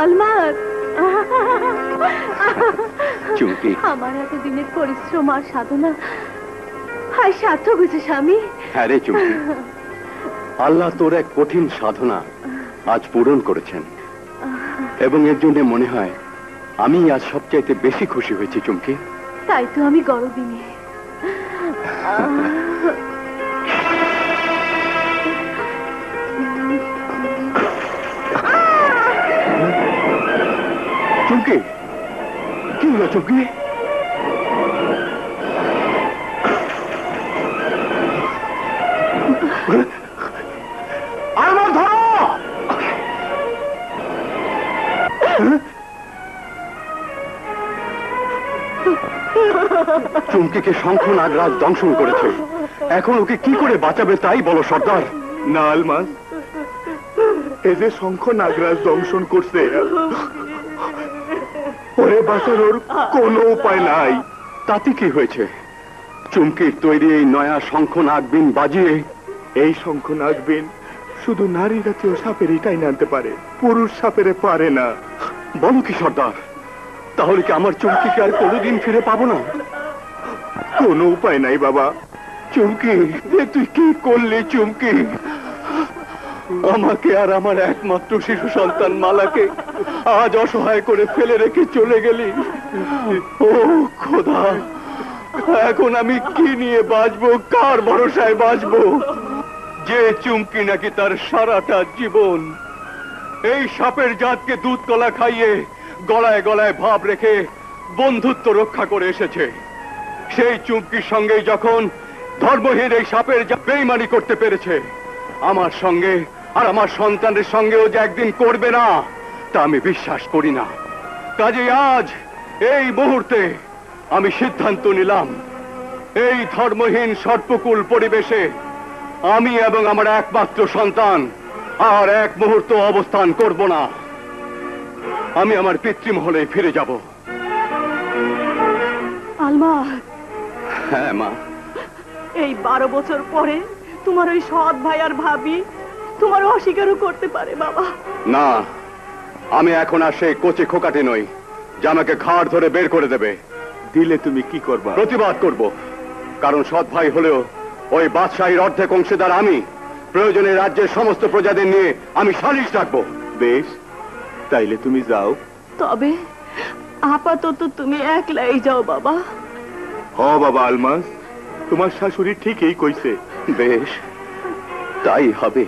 আলমাস, চুমকি, আমার এতদিনের পরিশ্রম আর সাধনা আর সার্থক হয়েছে স্বামী। হ্যাঁ রে চুমকি, আল্লাহ তোর এক কঠিন সাধনা আজ পূরণ করেছেন, এবং এর জন্য মনে হয় আমি আজ সবচাইতে বেশি খুশি হয়েছি চুমকি। তাই তো আমি গর্বিনী। চুমকি, কি হলো চুমকি? আমার ধরো! চুমকিকে শঙ্খ নাগরাজ দংশন করেছে, এখন ওকে কি করে বাঁচাবে তাই বলো সর্দার। না আলমাস, এই যে শঙ্খ নাগরাজ দংশন করছে, ওরে বাঁচানোর কোনো উপায় নাই। তাতে কি হয়েছে? চুমকির তৈরি এই নয়া শঙ্খ নাগবিন বাজিয়ে, এই শঙ্খ নাগবিন শুধু নারী জাতীয় সাপেরই টাইনে আনতে পারে, পুরুষ সাপেরে পারে না। বলো কি সর্দার? তাহলে কি আমার চুমকিকে আর কোনোদিন ফিরে পাবো না? কোনো উপায় নাই বাবা। চুমকি, তুই কি করলি চুমকি? আমাকে আর আমার একমাত্র শিশু সন্তান মালাকে আজ অসহায় করে ফেলে রেখে চলে গেলি। ও খোদা, এখন আমি কি নিয়ে বাঁচবো, কার ভরসায় বাঁচবো? যে চুমকি নাকি তার সারাটা জীবন এই সাপের জাতকে দুধ কলা খাইয়ে গলায় গলায় ভাব রেখে বন্ধুত্ব রক্ষা করে এসেছে, সেই চুমকির সঙ্গে যখন ধর্মহীন এই সাপের বেইমানি করতে পেরেছে, আমার সঙ্গে আর আমার সন্তানের সঙ্গেও যে একদিন করবে না তা আমি বিশ্বাস করি না। কাজে আজ এই মুহূর্তে আমি সিদ্ধান্ত নিলাম, এই ধর্মহীন সর্পকুল পরিবেশে আমি এবং আমার একমাত্র সন্তান আর এক মুহূর্ত অবস্থান করব না। আমি আমার পিতৃমহলে ফিরে যাব। আলমা, হ্যাঁ মা। এই 12 বছর পরে তোমার ওই সৎ ভাই আর ভাবি তোমার অস্বীকারও করতে পারে বাবা। না, আমি এখন আর সেই কোচে খোকাটে নই যে আমাকে ঘাড় ধরে বের করে দেবে। দিলে তুমি কি করবা? প্রতিবাদ করব, কারণ সৎ ভাই হলেও ওই বাদশাহীর অর্ধেক অংশীদার আমি। প্রয়োজনে রাজ্যের সমস্ত প্রজাদের নিয়ে আমি সালিশ রাখবো। বেশ, তাইলে তুমি যাও। তবে আপাতত তুমি একলাই যাও বাবা। হ বাবা আলমাস, তোমার শাশুড়ি ঠিকই কইছে। বেশ, তাই হবে।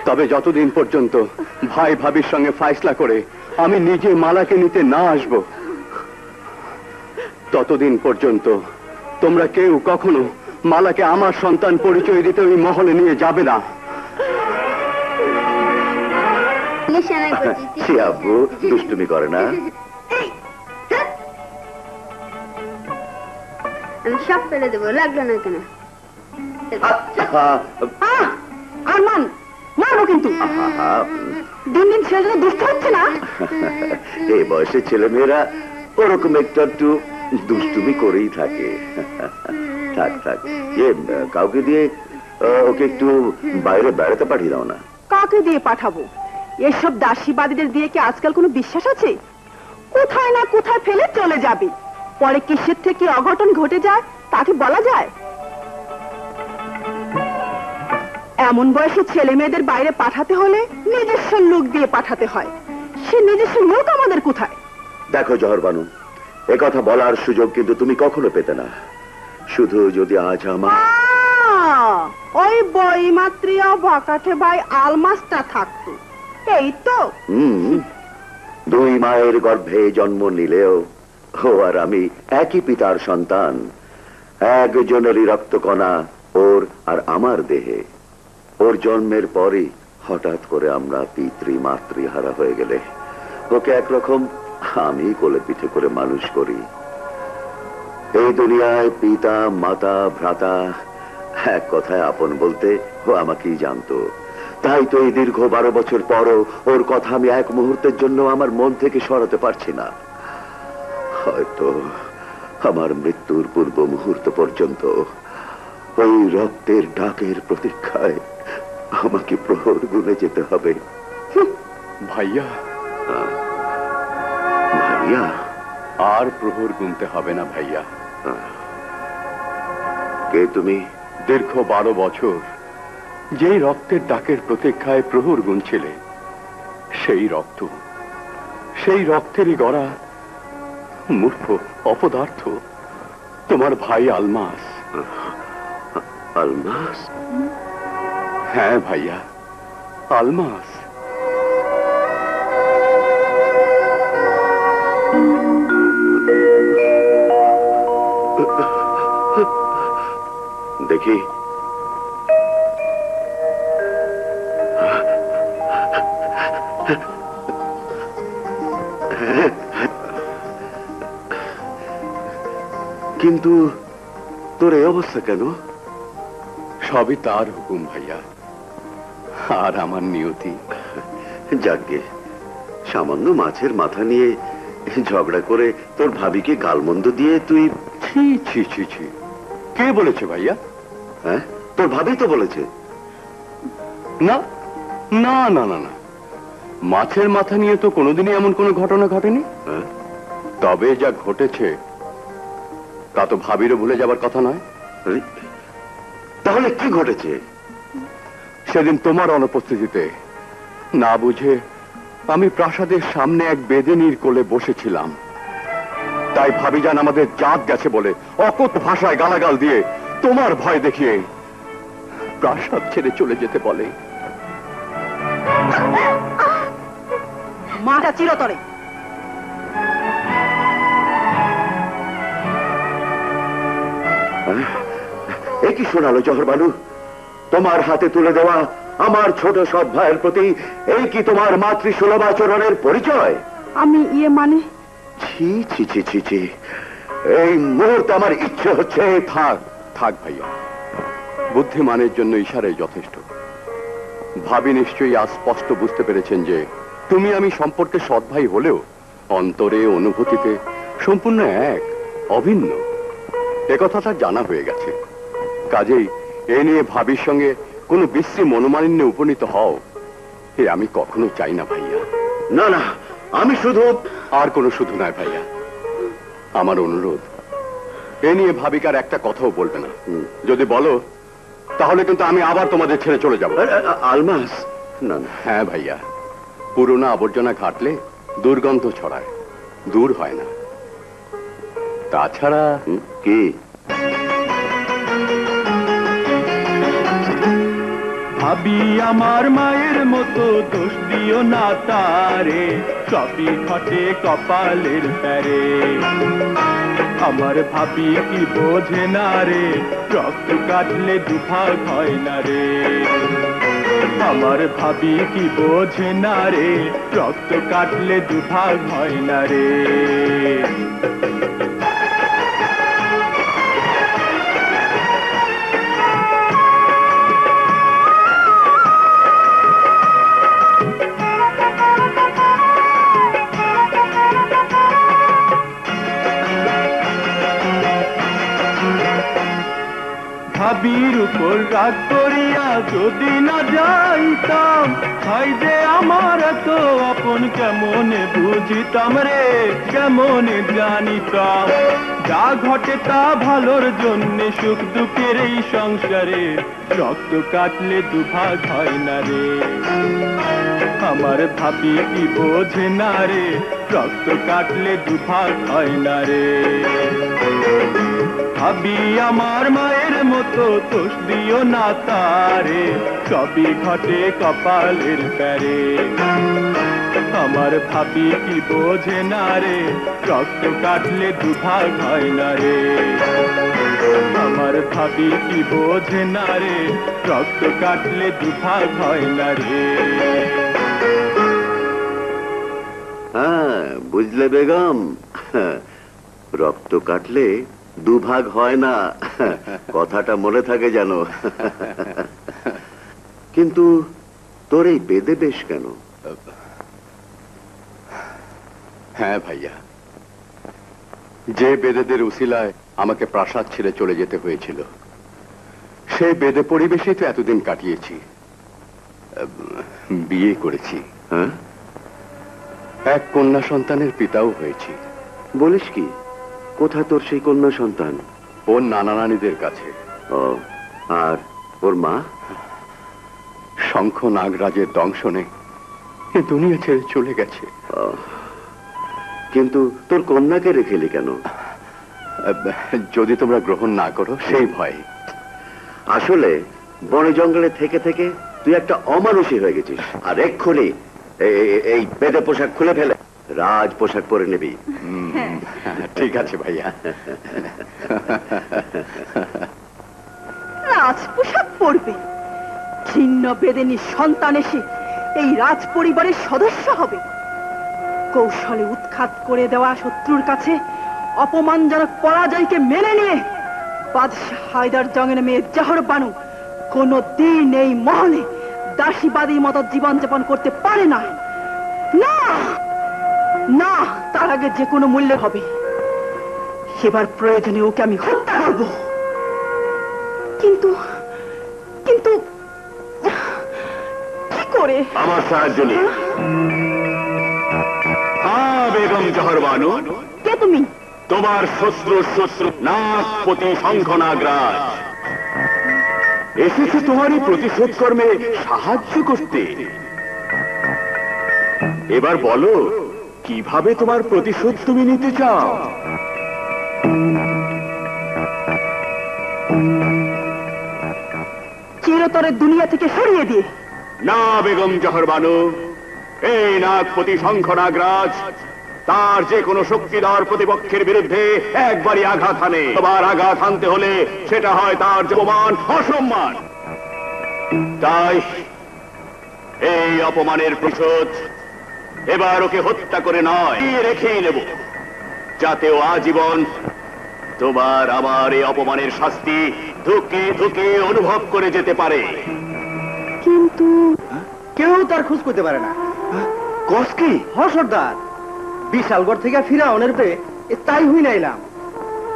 তবে যতদিন পর্যন্ত ভাই ভাবির সঙ্গে ফাইসলা করে আমি নিজে মালাকে নিতে না আসব, ততদিন পর্যন্ত তোমরা কেউ কখনো মালাকে আমার সন্তান পরিচয় দিতে ওই মহলে নিয়ে যাবে না। আব্বু দুষ্টুমি করে না। আমি সব ফেলে দেবো, লাগলো না কেন? আরমান, মারবো কিন্তু। দিন দিন ছেলেরা দুষ্ট হচ্ছে না? এই বয়সের ছেলে মেয়েরা ওরকম একটু দুষ্টুমি করেই থাকে। থাক থাক, কাউকে দিয়ে ওকে একটু বাইরে বেড়াতে পাঠিয়ে দাও না। কাকে দিয়ে পাঠাবো? এসব দাসীবাদীদের দিয়ে কি আজকাল কোনো বিশ্বাস আছে? কোথায় না কোথায় ফেলে চলে যাবে, পরে কিসের থেকে অঘটন ঘটে যায় তাকে বলা যায়? এমন বয়সে ছেলে মেয়েদের বাইরে পাঠাতে হলে নিজস্ব লোক দিয়ে পাঠাতে হয়। সে নিজস্ব লোক আমাদের কোথায়? দেখো জহরবানু, এ কথা বলার সুযোগ কিন্তু তুমি কখনো পেতে না। শুধু যদি আজ আমার ওই বইমাত্রিয়া বকাঠে ভাই আলমাসটা থাকতো, এই তো। দুই মায়ের গর্ভে জন্ম নিলেও ও আর আমি একই পিতার সন্তান। একজনেরই রক্তকণা ওর আর আমার দেহে। ওর জন্মের পরে হঠাৎ করে আমরা পিতৃ মাতৃহারা হয়ে গেলে ওকে একরকম আমি কোলে পিঠে করে মানুষ করি। এই দুনিয়ায় পিতা মাতা ভ্রাতা এক কথায় আপন বলতে ও আমাকেই জানতো। তাই তো এই দীর্ঘ 12 বছর পরও ওর কথা আমি এক মুহূর্তের জন্য আমার মন থেকে সরাতে পারছি না। হয়তো আমার মৃত্যুর পূর্ব মুহূর্ত পর্যন্ত ওই রক্তের ডাকের প্রতীক্ষায় আমাকে প্রহর গুনে যেতে হবে। ভাইয়া, ভাইয়া, আর প্রহর গুনতে হবে না ভাইয়া। কে তুমি? দীর্ঘ 12 বছর যেই রক্তের ডাকের প্রতীক্ষায় প্রহর গুনছিলে, সেই রক্ত, সেই রক্তেরই গড়া মূর্খ অপদার্থ তোমার ভাই আলমাস। আলমাস? হ্যাঁ ভাইয়া, আলমাস। দেখি। কিন্তু তোর এই অবস্থা কেন? সবই তার হুকুম ভাইয়া, আর আমার নিয়তি। যাকগে, সামান্য মাছের মাথা নিয়ে ঝগড়া করে তোর ভাবিকে গালমন্দ দিয়ে তুই। ছি ছি ছি ছি, কে বলেছে ভাইয়া? হ্যাঁ, তোর ভাবি তো বলেছে। না না না না না, মাছের মাথা নিয়ে তো কোনোদিনই এমন কোনো ঘটনা ঘটেনি। হ্যাঁ? তবে যা ঘটেছে তা তো ভাবিরও ভুলে যাবার কথা নয়। আরে, তাহলে কি ঘটেছে? সেদিন তোমার অনুপস্থিতিতে না বুঝে আমি প্রাসাদের সামনে এক বেদেনীর কোলে বসেছিলাম। তাই ভাবিজান আমাদের জাত গেছে বলে অকথ্য ভাষায় গালাগাল দিয়ে তোমার ভয় দেখিয়ে প্রাসাদ ছেড়ে চলে যেতে বলে। মাটা চিরতরে। এ কি শোনালো জহর বানু? তোমার হাতে তুলে দেওয়া আমার ছোট সৎ ভাইয়ের প্রতি এই কি তোমার মাতৃসুলভ আচরণের পরিচয়? আমি মানে ছি ছি ছি ছি ছি, এই মুহূর্তে আমার ইচ্ছে হচ্ছে। থাক থাক ভাইয়া, বুদ্ধিমানের জন্য ইশারাই যথেষ্ট। ভাবি নিশ্চয়ই আজ স্পষ্ট বুঝতে পেরেছেন যে তুমি আমি সম্পর্কে সৎ ভাই হলেও অন্তরে অনুভূতিতে সম্পূর্ণ এক, অভিন্ন। একথা তার জানা হয়ে গেছে। কাজেই এ নিয়ে ভাবির সঙ্গে কোনো বিশ্রী মনোমালিন্যে উপনীত হও, এ আমি কখনো চাই না ভাইয়া। না না, আমি শুধু। আর কোনো শুধু নয় ভাইয়া, আমার অনুরোধ, এ নিয়ে ভাবিকার একটা কথাও বলবে না। যদি বলো তাহলে কিন্তু আমি আবার তোমাদের ছেড়ে চলে যাব। আলমাস? না না। হ্যাঁ ভাইয়া, পুরোনো আবর্জনা ঘাটলে দুর্গন্ধ ছড়ায়, দূর হয় না। তাছাড়া কি? ভাবি আমার মায়ের মতো, দোষ দিও না তারে, সবই ঘটে কপালের প্যারে। আমার ভাবি কি বোঝে না রে, রক্ত কাটলে দুভাগ হয় না রে। আমার ভাবি কি বোঝে না রে, রক্ত কাটলে দুভাগ হয় না রে। ভাবির উপর রাগ করিয়া যদি না যাইতাম, হাই যে আমার তো আপন কেমনে বুঝিতাম রে, কেমনে জানিতাম। যা ঘটে তা ভালোর জন্যে, সুখ দুঃখের এই সংসারে, রক্ত কাটলে দুভাগ হয় না রে। আমার ভাবি কি বোঝে না রে, রক্ত কাটলে দুভাগ হয় না রে। ভাবি আমার মায়ের মতো, দোষ দিও না তারে, সবই ঘটে কপালের প্যারে। আমার ভাবি কি বোঝে না রে, রক্ত কাটলে দুভাগ হয় না রে। আমার ভাবি কি বোঝে না রে, রক্ত কাটলে দুভাগ হয় না রে। হ্যাঁ, বুঝলে বেগম, রক্ত কাটলে দুভাগ হয় না, কথাটা মনে থাকে যেন। কিন্তু তোর এই বেদে বেশ কেন? হ্যাঁ ভাইয়া, যে বেদেদের উসিলায় আমাকে প্রাসাদ ছেড়ে চলে যেতে হয়েছিল, সেই বেদে পরিবেশেই তো এতদিন কাটিয়েছি, বিয়ে করেছি। হ্যাঁ, এক কন্যা সন্তানের পিতাও হয়েছি। বলিস কি? কোথায় তোর সেই কন্যা সন্তান? ওর নানা নানিদের কাছে। ও, আর ওর মা? শঙ্খ নাগরাজের দংশনে এ দুনিয়া ছেড়ে চলে গেছে। কিন্তু তোর কন্যাকে রেখেলি কেন? যদি তোমরা গ্রহণ না করো সেই ভয়ে। আসলে বনে জঙ্গলে থেকে থেকে তুই একটা অমানুষী হয়ে গেছিস। আর এক্ষুনি এই বেদে পোশাক খুলে ফেলে রাজ পোশাক পরে নিবি। ঠিক আছে ভাইয়া। রাজ পোশাক পরবে? ছিন্ন বেদেনী সন্তান এসে এই রাজ পরিবারের সদস্য হবে? কৌশলে উৎখাত করে দেওয়া শত্রুর কাছে অপমানজনক পরাজয়কে মেনে নিয়ে বাদশাহ হায়দার জংয়ের মেয়ে জহর বানু কোনো দিন এই মহলে দাসীবাদীর মতো জীবনযাপন করতে পারে না। না না, তার আগে যে কোনো মূল্যে হবে। সেবার প্রয়োজনে ওকে আমি হত্যা করব। কিন্তু কিন্তু কি করে? আমার সাহায্য নেই। হ্যাঁ বেগম জহর বানু। কে তুমি? তোমার শত্রু নাগপতি শঙ্খ নাগরাজ এসেছে তোমারই প্রতিশোধ কর্মে সাহায্য করতে। এবার বলো কিভাবে তোমার প্রতিশোধ তুমি নিতে চাও? চিরতরে দুনিয়া থেকে সরিয়ে দিয়ে। না বেগম জহর বানু, এই নাগপতি শঙ্খ নাগরাজ তার যে কোনো শক্তিধর প্রতিপক্ষের বিরুদ্ধে একবারই আঘাত হানে। আবার আঘাত হানতে হলে সেটা হয় তার অপমান অসম্মান। তাই এই অপমানের প্রতিশোধ এবার ওকে হত্যা করে নয়, রেখেই নেব, যাতে ও আজীবন তোমার আমার এই অপমানের শাস্তি ধুকে ধুকে অনুভব করে যেতে পারে। কিন্তু কেউ তার খোঁজ করতে পারে না। কস কি? হ সর্দার, বিশালগড় থেকে ফিরাউনের পে তাই হই নাইলাম।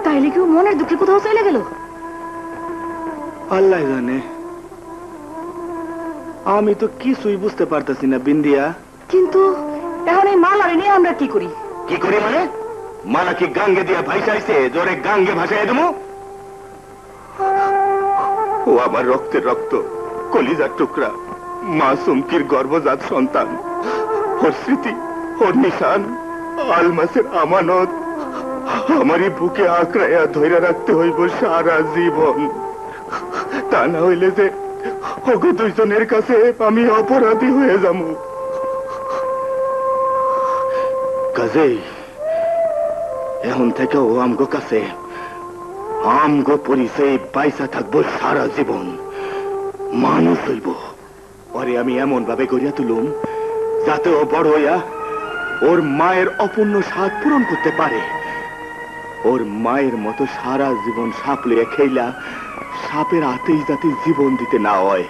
তাইলে কেউ মনের দুঃখে কোথাও চলে গেল? আল্লাহ জানে, আমি তো কিছুই বুঝতে পারতেছি না বিন্দিয়া। কিন্তু এখন এই মালারে নিয়ে আমরা কি করি? কি করি মানে? মালা কি গাঙ্গে দিয়া ভাইসাইছে জোরে গাঙ্গে ভাসাই দেবো? ও আমার রক্তের রক্ত, কলিজার টুকরা, মাসুমকির গর্ভজাত সন্তান। ওর স্মৃতি, ওর নিশান, আলমাসের আমানত আমারই বুকে আঁকড়াইয়া ধইরা রাখতে হইব সারা জীবন। তা না হইলে যে ওকে দুইজনের কাছে আমি অপরাধী হয়ে যাব। কাজেই এখন থেকে ও আমগো কাছে আমগো পরিচয়ে পয়সা থাকবো সারা জীবন, মানুষ হইব। পরে আমি এমন ভাবে গড়িয়া তুলুম যাতে ও বড় হইয়া ওর মায়ের অপূর্ণ স্বাদ পূরণ করতে পারে। ওর মায়ের মতো সারা জীবন সাপ লইয়া খেইলা সাপের হাতেই যাতে জীবন দিতে না হয়।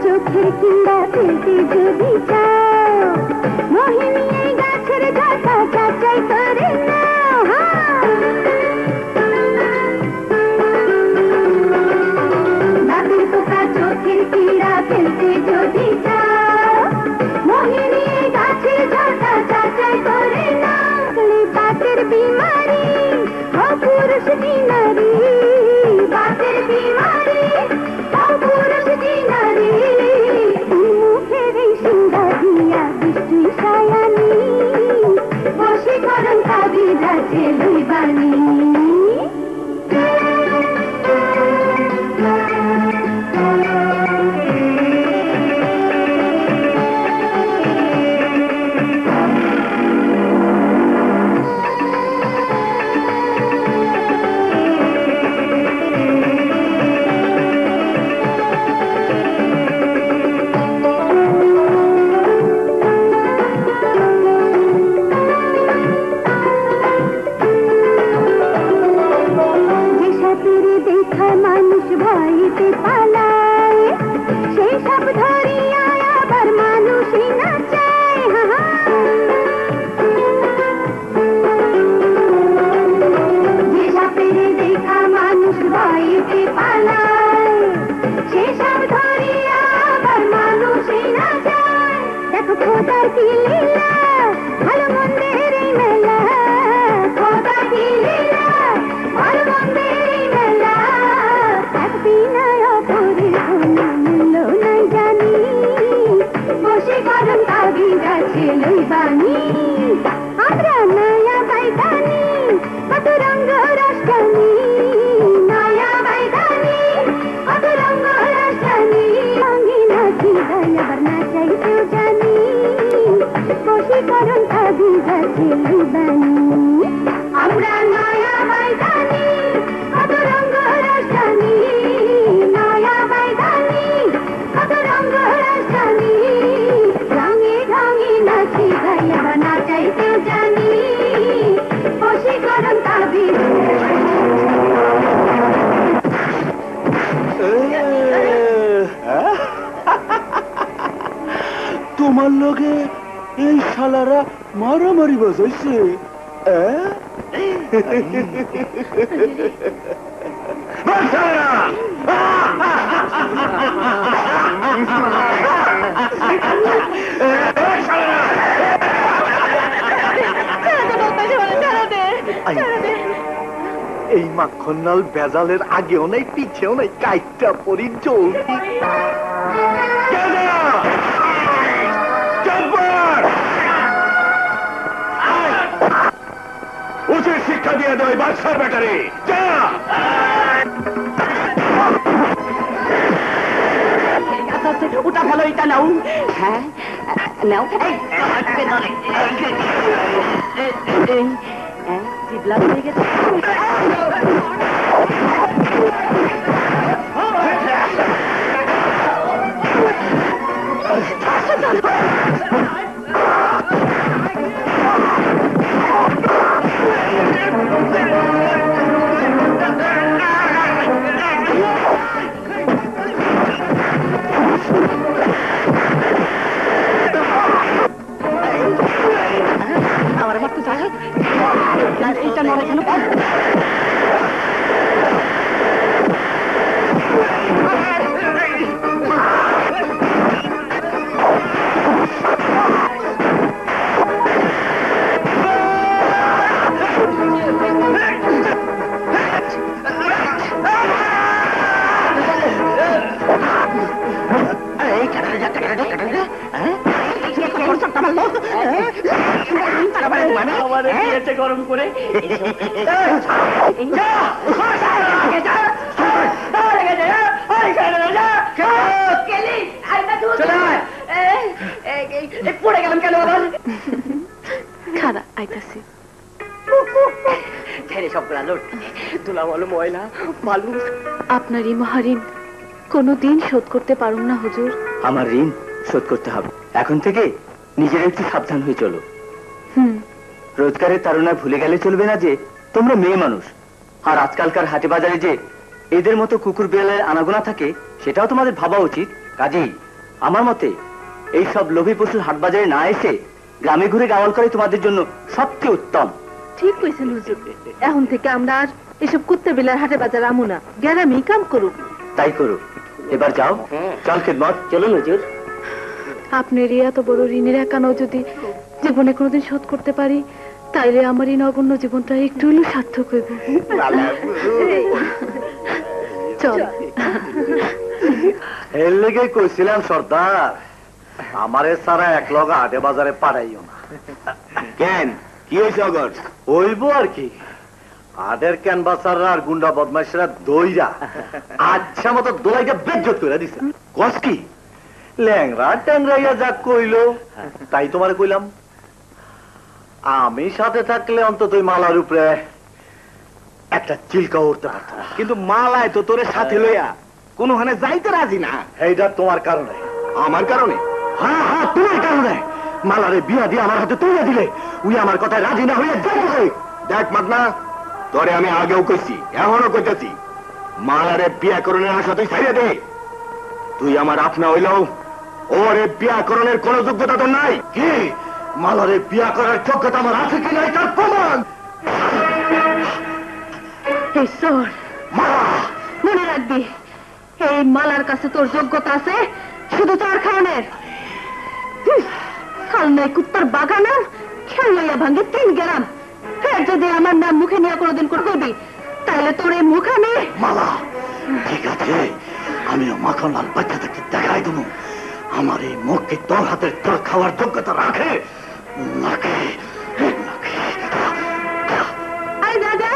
চোখের কিনা ফেলতে যদি চাও মোহিনী এই গাছের ঝাঁকা যাচাই করে নাও দাঁতের পোকা চোখের কিনা ফেলতে যদি চাও মোহিনী এই গাছের ঝাঁকা যাচাই করে নাও বাতের বিমারি ও পুরুষ কি নারী বাতের বিমারি ও পুরুষ কি নারী মুখের এই সিংহা দিয়া বৃষ্টি সায়ানি বশীকরণ কাবিজ আছে লইবানি তোমার লগে এই শালারা মারামারি বাজাইছে এই মাখন লাল বেজালের আগেও নাই পিছেও নাই কাইটটা পরি জলদি উচিত শিক্ষা দিয়ে দেয় বাদশার ব্যাটারে যা ওটা ভালো এটা নাও হ্যাঁ নাও জিবলা হয়ে গেছে আমার মারতে চাই এইটা নড়ে কেন গরম করে পড়ে গেলাম কেন খারাপ আইতাছি ছেড়ে সবগুলা লোট তুলা বলো ময়লা বালু আপনার এই মহারিন কোনদিন শোধ করতে পারুম না হুজুর। আমার ঋণ শোধ করতে হবে। এখন থেকে নিজের একটু সাবধান হয়ে চলো। রোজগারের তাড়নায় ভুলে গেলে চলবে না যে তোমরা মেয়ে মানুষ, আর আজকালকার হাটে বাজারে যে এদের মতো কুকুর বিড়ালের আনাগোনা থাকে সেটাও তোমাদের ভাবা উচিত। কাজেই আমার মতে এই সব লোভী পশুর হাট বাজারে না এসে গ্রামে ঘুরে গাওয়াল করে তোমাদের জন্য সবচেয়ে উত্তম। ঠিক কইছেন হুজুর, এখন থেকে আমরা আর এসব কুত্তে বিলার হাটে বাজার আমু না, গ্রামেই কাম করুক। তাই করো, এবার যাও। চল খেদমত, চলুন হুজুর। আপনার এই এত বড় ঋণের একানো যদি জীবনে কোনোদিন শোধ করতে পারি, তাইলে আমার এই নগণ্য জীবনটা একটু হলেও সার্থক হইব। চল। এর লেগে কইছিলাম সর্দার, আমারে সারা এক লগা হাটে বাজারে পাঠাইও না। কেন, কি হয়েছে অগর? হইব আর কি, হাটের ক্যানভাসাররা আর গুন্ডা বদমাইশরা দইরা আচ্ছা মতো দোলাইটা বেজ্জত করে দিছে। কস কি? ল্যাংরা ট্যাংরাইয়া যা কইলো তাই তোমারে কইলাম। আমি সাথে থাকলে অন্তত ওই মালার উপরে একটা চিলকা উঠতে পারত না। কিন্তু মালায় তো তোরে সাথে লইয়া কোনখানে যাইতে রাজি না। এইটা তোমার কারণে। আমার কারণে? হ্যাঁ হ্যাঁ, তোমার কারণে। মালারে বিয়া দিয়ে আমার হাতে তুলে দিলে উই আমার কথায় রাজি না হইয়া যাইতেছে। দেখ মাগনা, তোরে আমি আগেও কইছি, এখনো কইতেছি, মালারে বিয়া করণের আশা তুই ছাইড়ে দে। তুই আমার আপনা হইলেও ওরে বিয়া করণের কোন যোগ্যতা তো নাই। কি মালারে বিয়া করার যোগ্যতা আমার আছে কি নাই তার প্রমাণ। ঈশ্বর, মনে রাখবি, এই মালার কাছে তোর যোগ্যতা আছে শুধু চার খাওয়ানের। খালনাই কুত্তার বাগানা খেল লইয়া ভাঙ্গে 3 গ্রাম। ফের যদি আমার নাম মুখে নিয়ে কোনোদিন করবি, তাহলে তোর এই মুখানে। মালা, ঠিক আছে, আমিও মাখনলাল বাচ্চা থেকে দেখাই দেবো আমার এই মুখকে তোর হাতের তোর খাওয়ার যোগ্যতা রাখে নাকি। আরে দাদা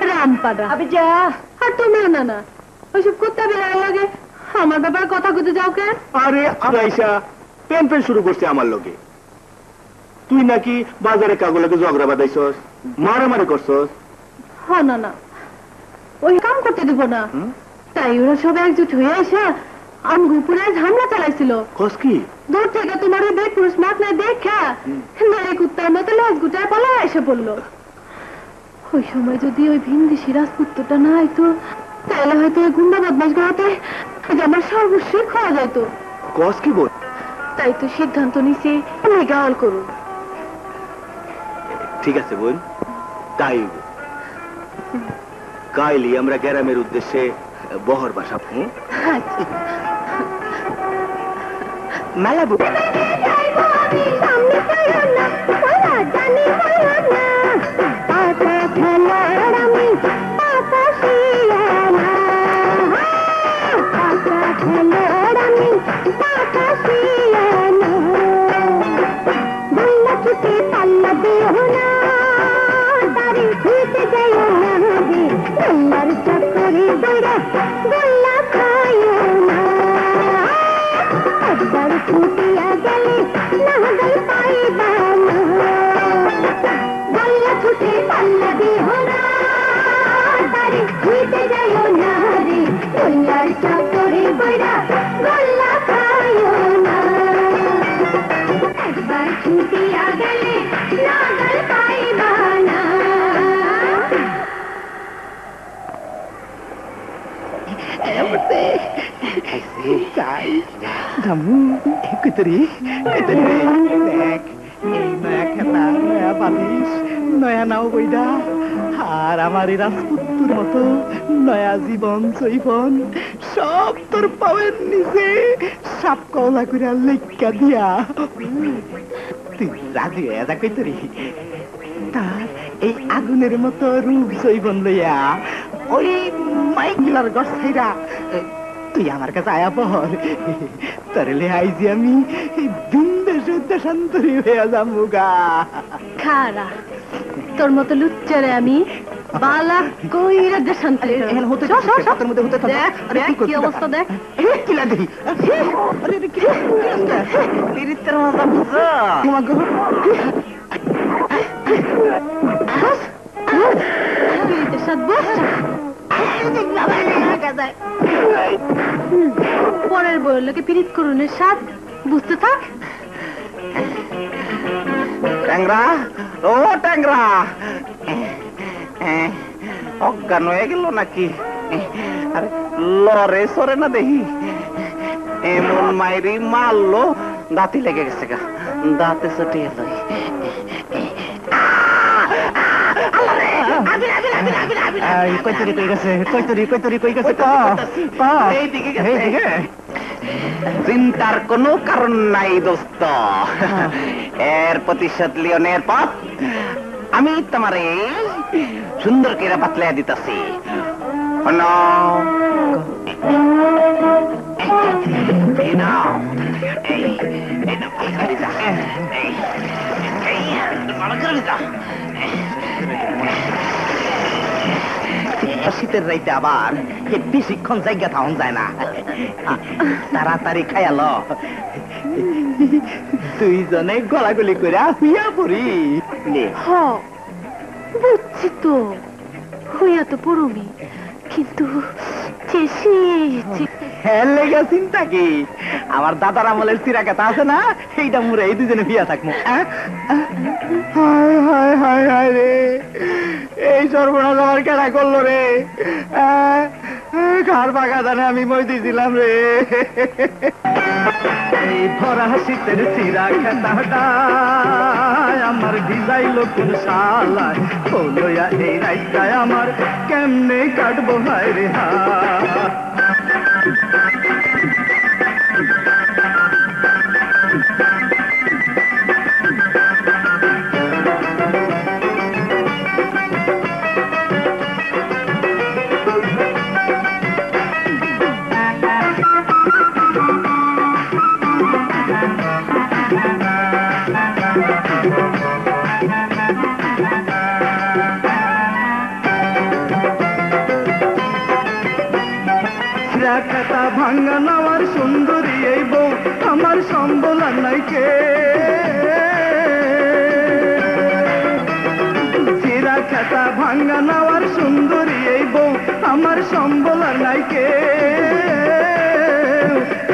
রামপাদা, আবে যা। আর তুমিও না না ওইসব কুত্তা বেড়ার লাগে আমার ব্যাপারে কথা কইতে যাও কেন? আরে আইসা পেন পেন শুরু করছে আমার লগে। তুই নাকি বাজারে কাগজে ঝগড়া বাঁধাইছস, মারামারি করছস। হ্যাঁ না না, ওই কাম করতে দিব না, তাই ওরা সব একজুট হয়ে এসে আমগো উপরে হামলা চালাইছিল। কস কি? দূর থেকে তোমার ওই বেদ পুরুষ মাছ নাই দেখা নারী কুত্তার মতো লেজ গুটায় পালা এসে পড়লো। ওই সময় যদি ওই ভিন্দি সিরাজপুত্রটা না হয়তো, তাহলে হয়তো ওই গুন্ডা বদমাস গড়াতে আমার সর্বস্বই খাওয়া যেত। কস কি বল? তাই তো সিদ্ধান্ত নিছি আমি গাওয়াল করুন। ঠিক আছে বোন, তাই হইব। কাইলি আমরা গ্রামের উদ্দেশ্যে বহর বাসাবো। আচ্ছা মেলা নয়া নাও বইডা আর আমার এই রাজপুত্তুর মতো নয়া জীবন জৈবন সব তোর পাওয়ের নিচে সাপ কলা করে লেখা দিয়া তুই রাজি হয়ে যা কই তোরি তার এই আগুনের মতো রূপ জৈবন লইয়া ওই মাইকিলার গছাইরা তুই আমার কাছে আয়া পর তোরে লে আইজি আমি দিন দেশে দেশান্তরী হইয়া যামুগা। খারা তোর মতো লুচ্চারে আমি বালা কইরা দেশান্তরে হতে দেখ দেখ কি অবস্থা দেখ। কি লাগে আরে কি তিরিত্তর মাথা বুঝা তোমাকে পরের বইয়ের লোকে পীড়িত করুনের স্বাদ বুঝতে থাক। ট্যাংরা, ও ট্যাংরা, অজ্ঞান হয়ে গেল নাকি? আরে লরে সরে না দেখি এমন মায়েরই মারলো দাঁতি লেগে গেছে গা, দাঁতে চটে এলো। চিন্তার কোনো কারণ নাই দোস্ত, এর প্রতিশোধ লিওনের পথ আমি তোমারে সুন্দর করে বাতলাইয়া দিতেছি। শীতের রাইতে আবার বেশিক্ষণ জায়গা থাউন যায় না, তাড়াতাড়ি খাইয়াল দুইজনে গলাগলি করে হুইয়া পড়ি। বুঝছি তো, হইয়া তো পড়মি, কিন্তু লেগে চিন্তা কি, আমার দাদার আমলের চিরা কথা আছে না, সেইটা মুরে এই দুজনে হুইয়া থাকবো। রে এই সর্বনাশ আমার কেনা করলো রে, ঘর বাগা জানে আমি মই দিয়েছিলাম রে। এই ভরা শীতের চিরা খেতাটা আমার ভিজাইল কোন শালায়, লইয়া এই রাইটায় আমার কেমনে কাটবো হায় রে হা। খাতা ভাঙ্গা নাওয়ার সুন্দরী এই বউ আমার সম্বল নাই কে, চিরা খাতা ভাঙ্গা নাওয়ার সুন্দরী এই বউ আমার সম্বল নাই কে।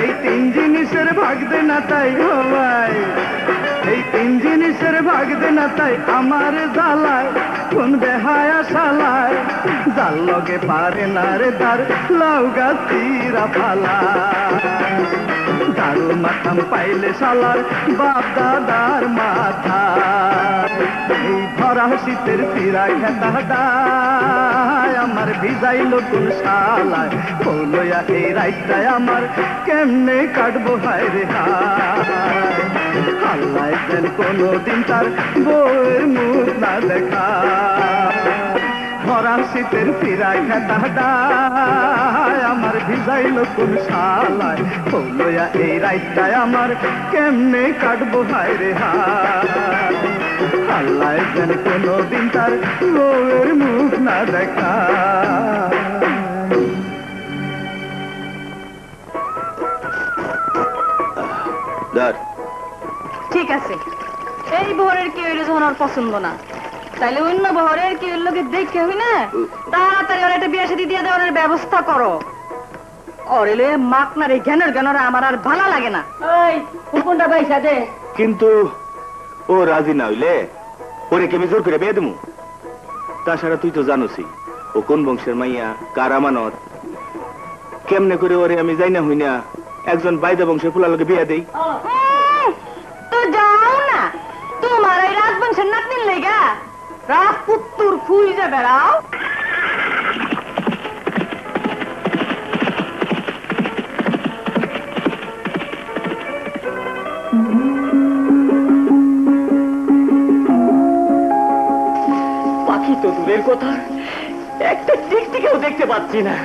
এই তিন জিনিসের ভাগ দে না তাই ভাই, এই তিন জিনিসের ভাগ দে না তাই আমার জ্বালায় কোন বেহায়া শালায়, জাল লগে পারে না রে তার লাউ গাছ চিরা ফালা, দারু মাথাম পাইলে শালার বাপ দাদার মাথা। এই ভরা শীতের চিরা খেতা আমার ভিজাইল কোন শালায়, লইয়া এই রাইটায় আমার কেমনে কাটবো হায় রে হায়। আল্লাহ যেন কোনদিন তার বউয়ের মুখ না দেখা, ভরা শীতের চিরা খেতা আমার ভিজাইল কোন শালায়, লইয়া এই রাইটায় আমার কেমনে কাটবো হায় রে হায়। আল্লাহ যেন কোনদিন তার বউয়ের মুখ না দেখা। ঠিক আছে, এই বহরের কি হইলে যখন আর পছন্দ না, তাইলে অন্য বহরের কি লোকে দেখে হই না, তাড়াতাড়ি ওর একটা বিয়ে শাদী দিয়ে দেওয়ার ব্যবস্থা করো। ওর এলে মাকনার এই জ্ঞানের জ্ঞানরা আমার আর ভালো লাগে না। ওই হুকুমটা পয়সা দে। কিন্তু ও রাজি না হইলে ওরে কেমনি জোর করে বিয়ে দেবো? তাছাড়া তুই তো জানোসই ও কোন বংশের মাইয়া, কার আমানত, কেমনে করে ওরে আমি যাই না হই না একজন বাইদা বংশের ফুলার লোকে বিয়ে দেই। তো যাও না, তোমার এই রাজবংশের নাতনির লেগা রাজপুত্তুর ফুল যে বেড়াও। পাখি তো দূরের কথা, একটা টিকটিকেও দেখতে পাচ্ছি না।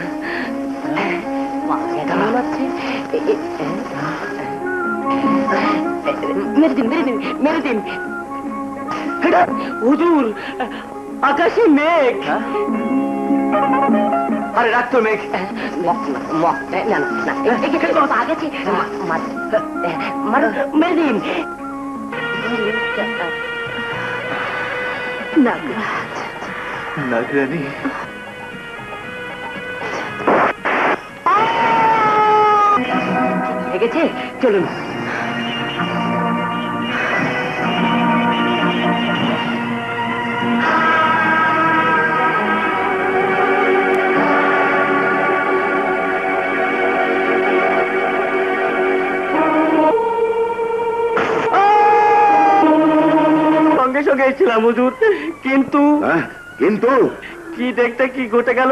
মেরে দিন মেরে দিন মেরে দিন। হুজুর, আকাশে মেঘ। আরে রাখতো মেঘ, মেরে দিন। নাগরানি গেছে, চলুন। এসেছিলাম হুজুর, কিন্তু কিন্তু কি দেখতে কি ঘটে গেল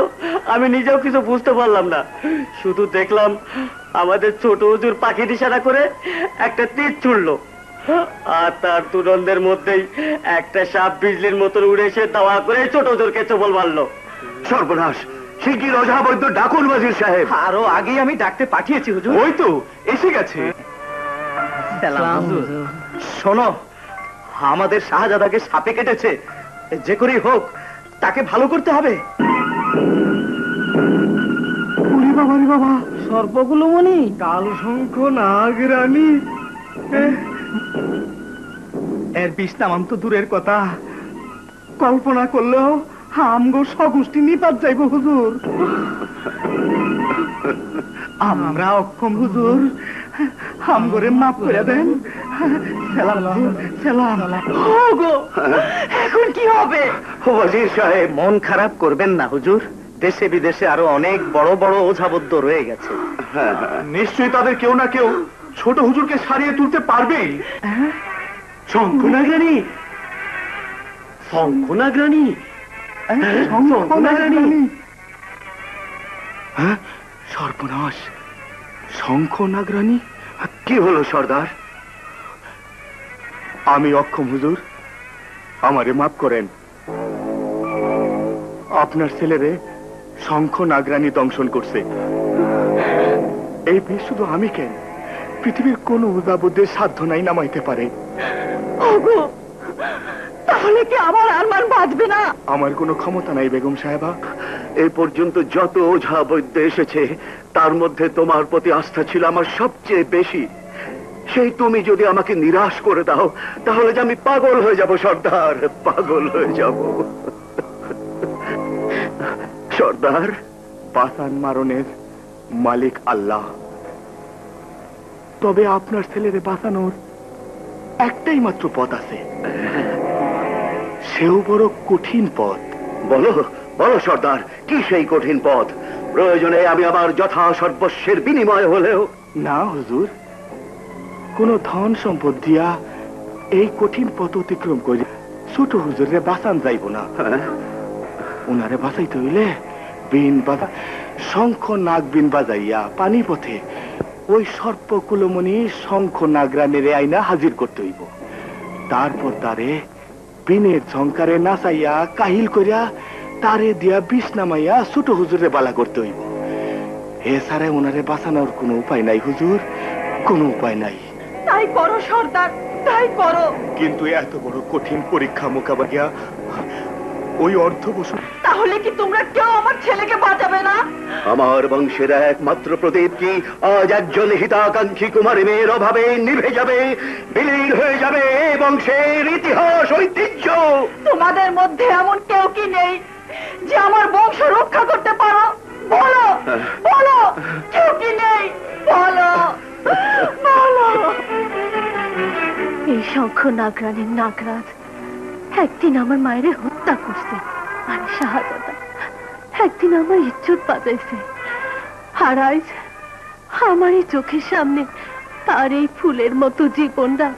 আমি নিজেও কিছু বুঝতে পারলাম না। শুধু দেখলাম আমাদের ছোট হুজুর পাখি দিশারা করে একটা তীর ছুড়লো, আর তার তুরন্দের মধ্যেই একটা সাপ বিজলির মতন উড়ে এসে দাওয়া করে ছোট হুজুরকে চোবল মারলো। সর্বনাশ, শিগগির ওঝা বৈদ্য ডাকুন ওয়াজির সাহেব। আরো আগেই আমি ডাকতে পাঠিয়েছি হুজুর। ওই তো এসে গেছে। শোনো, আমাদের শাহজাদাকে সাপে কেটেছে, যে করেই হোক তাকে ভালো করতে হবে। বাবা সর্বগুলো মনি কাল শঙ্খ নাগরানী, এর বিষ নামাম তো দূরের কথা, কল্পনা করলেও আমগো সগুষ্টি নিপাত যাইব হুজুর। আমরা অক্ষম হুজুর, আমগরে মাফ করে দেন। সালাম হুজুর, সালাম। ওগো, এখন কি হবে? ওয়াজির সাহেব, মন খারাপ করবেন না হুজুর, দেশে বিদেশে আরো অনেক বড় বড় ওঝাবদ্ধ রয়ে গেছে। নিশ্চয়ই তাদের কেউ না কেউ ছোট হুজুরকে সারিয়ে তুলতে পারবেই। শঙ্খনাগরানী, শঙ্খনাগরানী, শঙ্খনাগরানী। হ্যাঁ, সর্বনাশ, শঙ্খ নাগরানী। কি হলো সর্দার? আমি অক্ষম হুজুর, আমারে মাফ করেন। আপনার ছেলেরে শঙ্খ নাগরানী দংশন করছে। এই বিষ শুধু আমি কেন, পৃথিবীর কোন উদাবুদ্ধের সাধ্য নাই নামাইতে পারে। ওগো, তাহলে কি আমার আরমান বাঁচবে না? আমার কোনো ক্ষমতা নাই বেগম সাহেবা। এই পর্যন্ত যত ওঝা বৈদ্য এসেছে তার মধ্যে তোমার প্রতি আস্থা ছিল আমার সবচেয়ে বেশি। সেই তুমি যদি আমাকে নিরাশ করে দাও তাহলে যে আমি পাগল হয়ে যাব সর্দার, পাগল হয়ে যাব। সর্দার, বাসান মারণের মালিক আল্লাহ, তবে আপনার ছেলেরে বাঁচানোর একটাই মাত্র পথ আছে, সেও বড় কঠিন পথ। বলো বলো সর্দার, কি সেই কঠিন পথ? প্রয়োজনে আমি আমার যথা সর্বস্বের বিনিময় হলেও। না হুজুর, কোন ধন সম্পদ দিয়া এই কঠিন পথ অতিক্রম করে ছোট হুজুরে বাঁচান যাইব না। ওনারে বাঁচাইতে হইলে বিন বাজা, শঙ্খ নাগ বিন বাজাইয়া পানি পথে ওই সর্পকুলমণি শঙ্খ নাগরানীরে আইনা হাজির করতে হইব। তারপর তারে বিনের ঝঙ্কারে নাচাইয়া কাহিল করিয়া তারে দিয়া বিষ নামাইয়া ছোট হুজুরে বালা করতে হইব। এছাড়া ওনারে বাঁচানোর কোনো উপায় নাই হুজুর, কোনো উপায় নাই। তাই করো সর্দার, তাই করো। কিন্তু এত বড় কঠিন পরীক্ষা মোকাবিলা ওই অর্ধবসু। তাহলে কি তোমরা কেউ আমার ছেলেকে বাঁচাবে না? আমার বংশের একমাত্র প্রদীপ কি আজ একজন হিতাকাঙ্ক্ষী কুমারী মেয়ের অভাবে নিভে যাবে, বিলীন হয়ে যাবে এই বংশের ইতিহাস ঐতিহ্য? তোমাদের মধ্যে এমন কেউ কি নেই যে আমার বংশ রক্ষা করতে পারো? বলো বলো, কেউ কি নেই? বলো বলো। এই শঙ্খ নাগরানীর নাগরাজ একদিন আমার মায়ের হত্যা করছে, আর শাহজাদা একদিন আমার ইজ্জত বাঁচাইছে। আর আজ আমার এই চোখের সামনে তার এই ফুলের মতো জীবনটা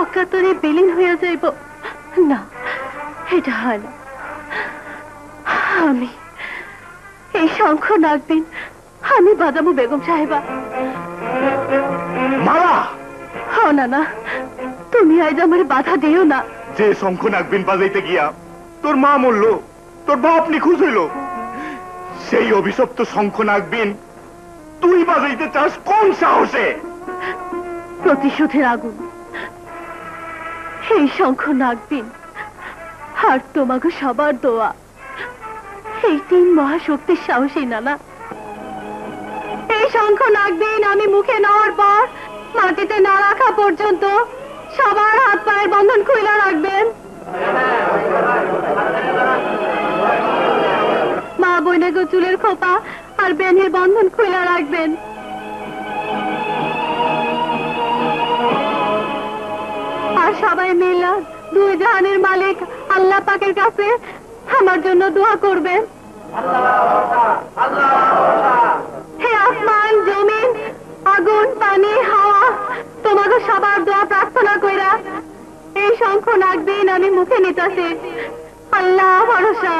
অকাতরে বিলীন হয়ে যাইব। না, এটা হয় না। আমি এই শঙ্খ নাগবিন আমি বাজাবো বেগম সাহেবা। মালা, হও না না, তুমি আজ আমার বাধা দিও না। যে শঙ্খ নাগবিন বাজাইতে গিয়া তোর মা মরল, তোর বাপ নিখোঁজ হইল, সেই অভিশপ্ত শঙ্খ নাগবিন তুই বাজাইতে চাস কোন সাহসে? প্রতিশোধের আগুন এই শঙ্খ নাগবিন আর তোমাকে সবার দোয়া, এই তিন মহাশক্তির সাহসী নানা। এই শঙ্খ নাগবিন আমি মুখে নেওয়ার পর মাটিতে না রাখা পর্যন্ত সবার হাত পায়ের বন্ধন খুলে রাখবেন। মা বোনেগো চুলের খোপা আর বেনের বন্ধন খুলে রাখবেন। আর সবাই মিলে দুই জাহানের মালিক আল্লাহ পাকের কাছে আমার জন্য দোয়া করবেন। হে আসমান, জমিন, আগুন, পানি, হাওয়া, তোমাকে সবার দোয়া প্রার্থনা কইরা এই শঙ্খ নাগবিন আমি মুখে নিতে আছে, আল্লাহ ভরসা।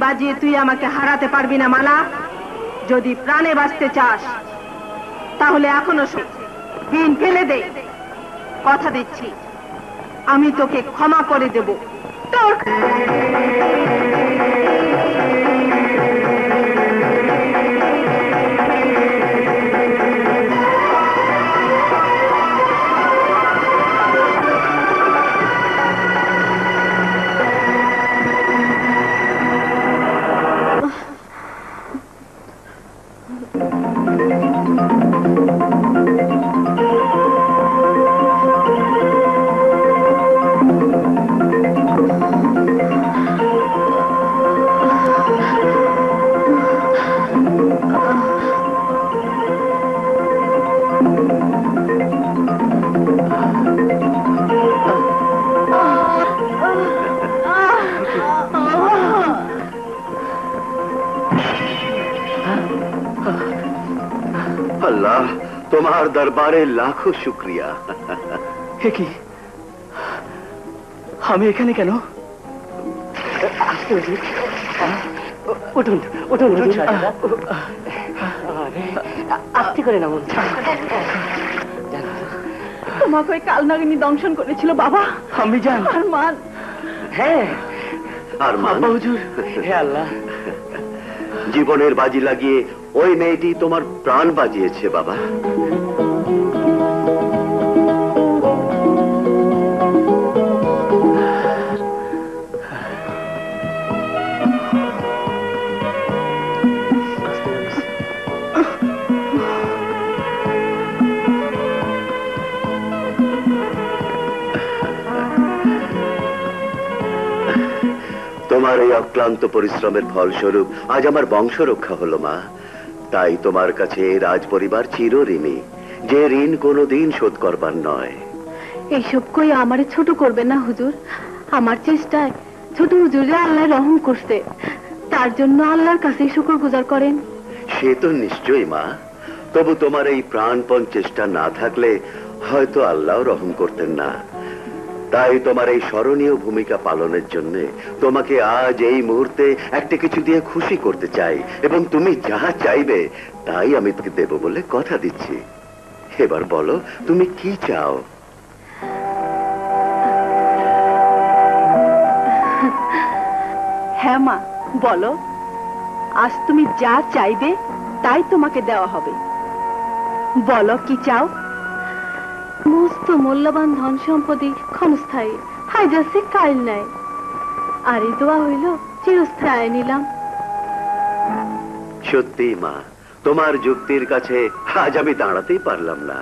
বাজিয়ে তুই আমাকে হারাতে পারবি না মালা। যদি প্রাণে বাঁচতে চাস তাহলে এখনো বিন ফেলে দে। কথা দিচ্ছি আমি তোকে ক্ষমা করে দেব। তোর अल्लाह तुम्हार दरबारे लाखों शुक्रिया। কি আমি এখানে কেন? উঠুন উঠুন আস্তে করে নামুন। তোমাকে ওই কালনাগিনী দংশন করেছিল বাবা। আমি জান আরমান। হ্যাঁ আরমান হুজুর। হে আল্লাহ, জীবনের বাজি লাগিয়ে ওই মেয়েটি তোমার প্রাণ বাজিয়েছে বাবা। তোমার এই অক্লান্ত পরিশ্রমের ফলস্বরূপ আজ আমার বংশ রক্ষা হলো মা। তাই তোমার কাছে রাজ পরিবার চিরঋণী, যে ঋণ কোনোদিন শোধ করবার নয়। এইসব কই আমারে ছোট করবে না হুজুর। আমার চেষ্টায় ছোট হুজুরে আল্লাহ রহম করছে, তার জন্য আল্লাহর কাছে শুকরগুজার করেন। সে তো নিশ্চয়ই মা, তবু তোমার এই প্রাণপণ চেষ্টা না থাকলে হয়তো আল্লাহ রহম করতেন না। তাই তোমার এই স্মরণীয় ভূমিকা পালনের জন্য তোমাকে আজ এই মুহূর্তে একটা কিছু দিয়ে খুশি করতে চাই, এবং তুমি যা চাইবে তাই আমি তোকে দেব বলে কথা দিচ্ছি। এবার বলো তুমি কি চাও? হ্যাঁ মা বলো। আজ তুমি যা চাইবে তাই তোমাকে দেওয়া হবে। বলো কি চাও? মস্ত মূল্যবান ধন সম্পত্তি ক্ষণস্থায়ী, হাই যাচ্ছে কাল নাই। আর এই দোয়া হইল চিরস্থায়ী নিলাম। সত্যি মা, তোমার যুক্তির কাছে আজ আমি দাঁড়াতেই পারলাম না।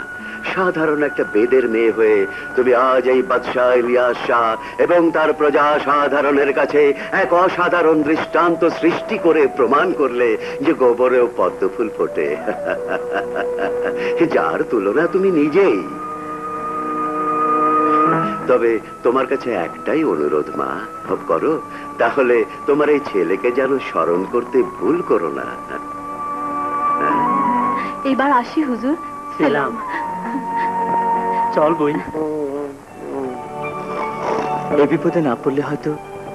সাধারণ একটা বেদের মেয়ে হয়ে তুমি আজ এই বাদশাহ ইলিয়াস শাহ এবং তার প্রজা সাধারণের কাছে এক অসাধারণ দৃষ্টান্ত সৃষ্টি করে প্রমাণ করলে যে গোবরেও পদ্ম ফুল ফোটে, যার তুলনা তুমি নিজেই। তবে তোমার কাছে একটাই অনুরোধ মা, করো তাহলে তোমার এই ছেলেকে যেন স্মরণ করতে ভুল করো না। এবার আসি হুজুর, সালাম। চল বই। এই বিপদে না পড়লে হয়তো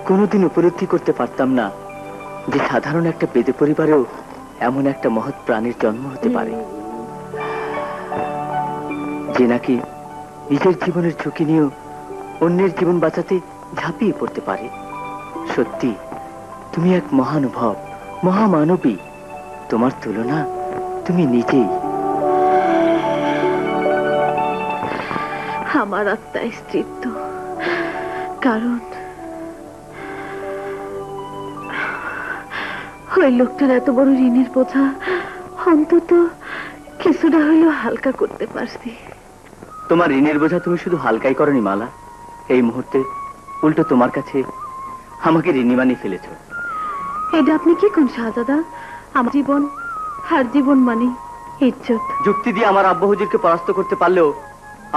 কোনোদিন উপলব্ধি করতে পারতাম না যে সাধারণ একটা বেদে পরিবারেও এমন একটা মহৎ প্রাণীর জন্ম হতে পারে, যে নাকি নিজের জীবনের ঝুঁকি নিয়েও অন্যের জীবন বাঁচাতে ঝাঁপিয়ে পড়তে পারে। সত্যি তুমি এক মহানুভব, মহামানবী। তোমার তুলনা তুমি নিজেই। আমার আত্মা স্তৃপ্ত, কারণ ওই লোকটার এত বড় ঋণের বোঝা অন্তত কিছুটা হইলেও হালকা করতে পারছি। তোমার ঋণের বোঝা তুমি শুধু হালকাই করনি মালা, এই মুহূর্তে উল্টো তোমার কাছে আমাকে ঋণী বানিয়ে ফেলেছ। এটা আপনি কি কোন শাহজাদা? আমার জীবন, হার জীবন মানে ইজ্জত। যুক্তি দিয়ে আমার আব্বা হুজুরকে পরাস্ত করতে পারলেও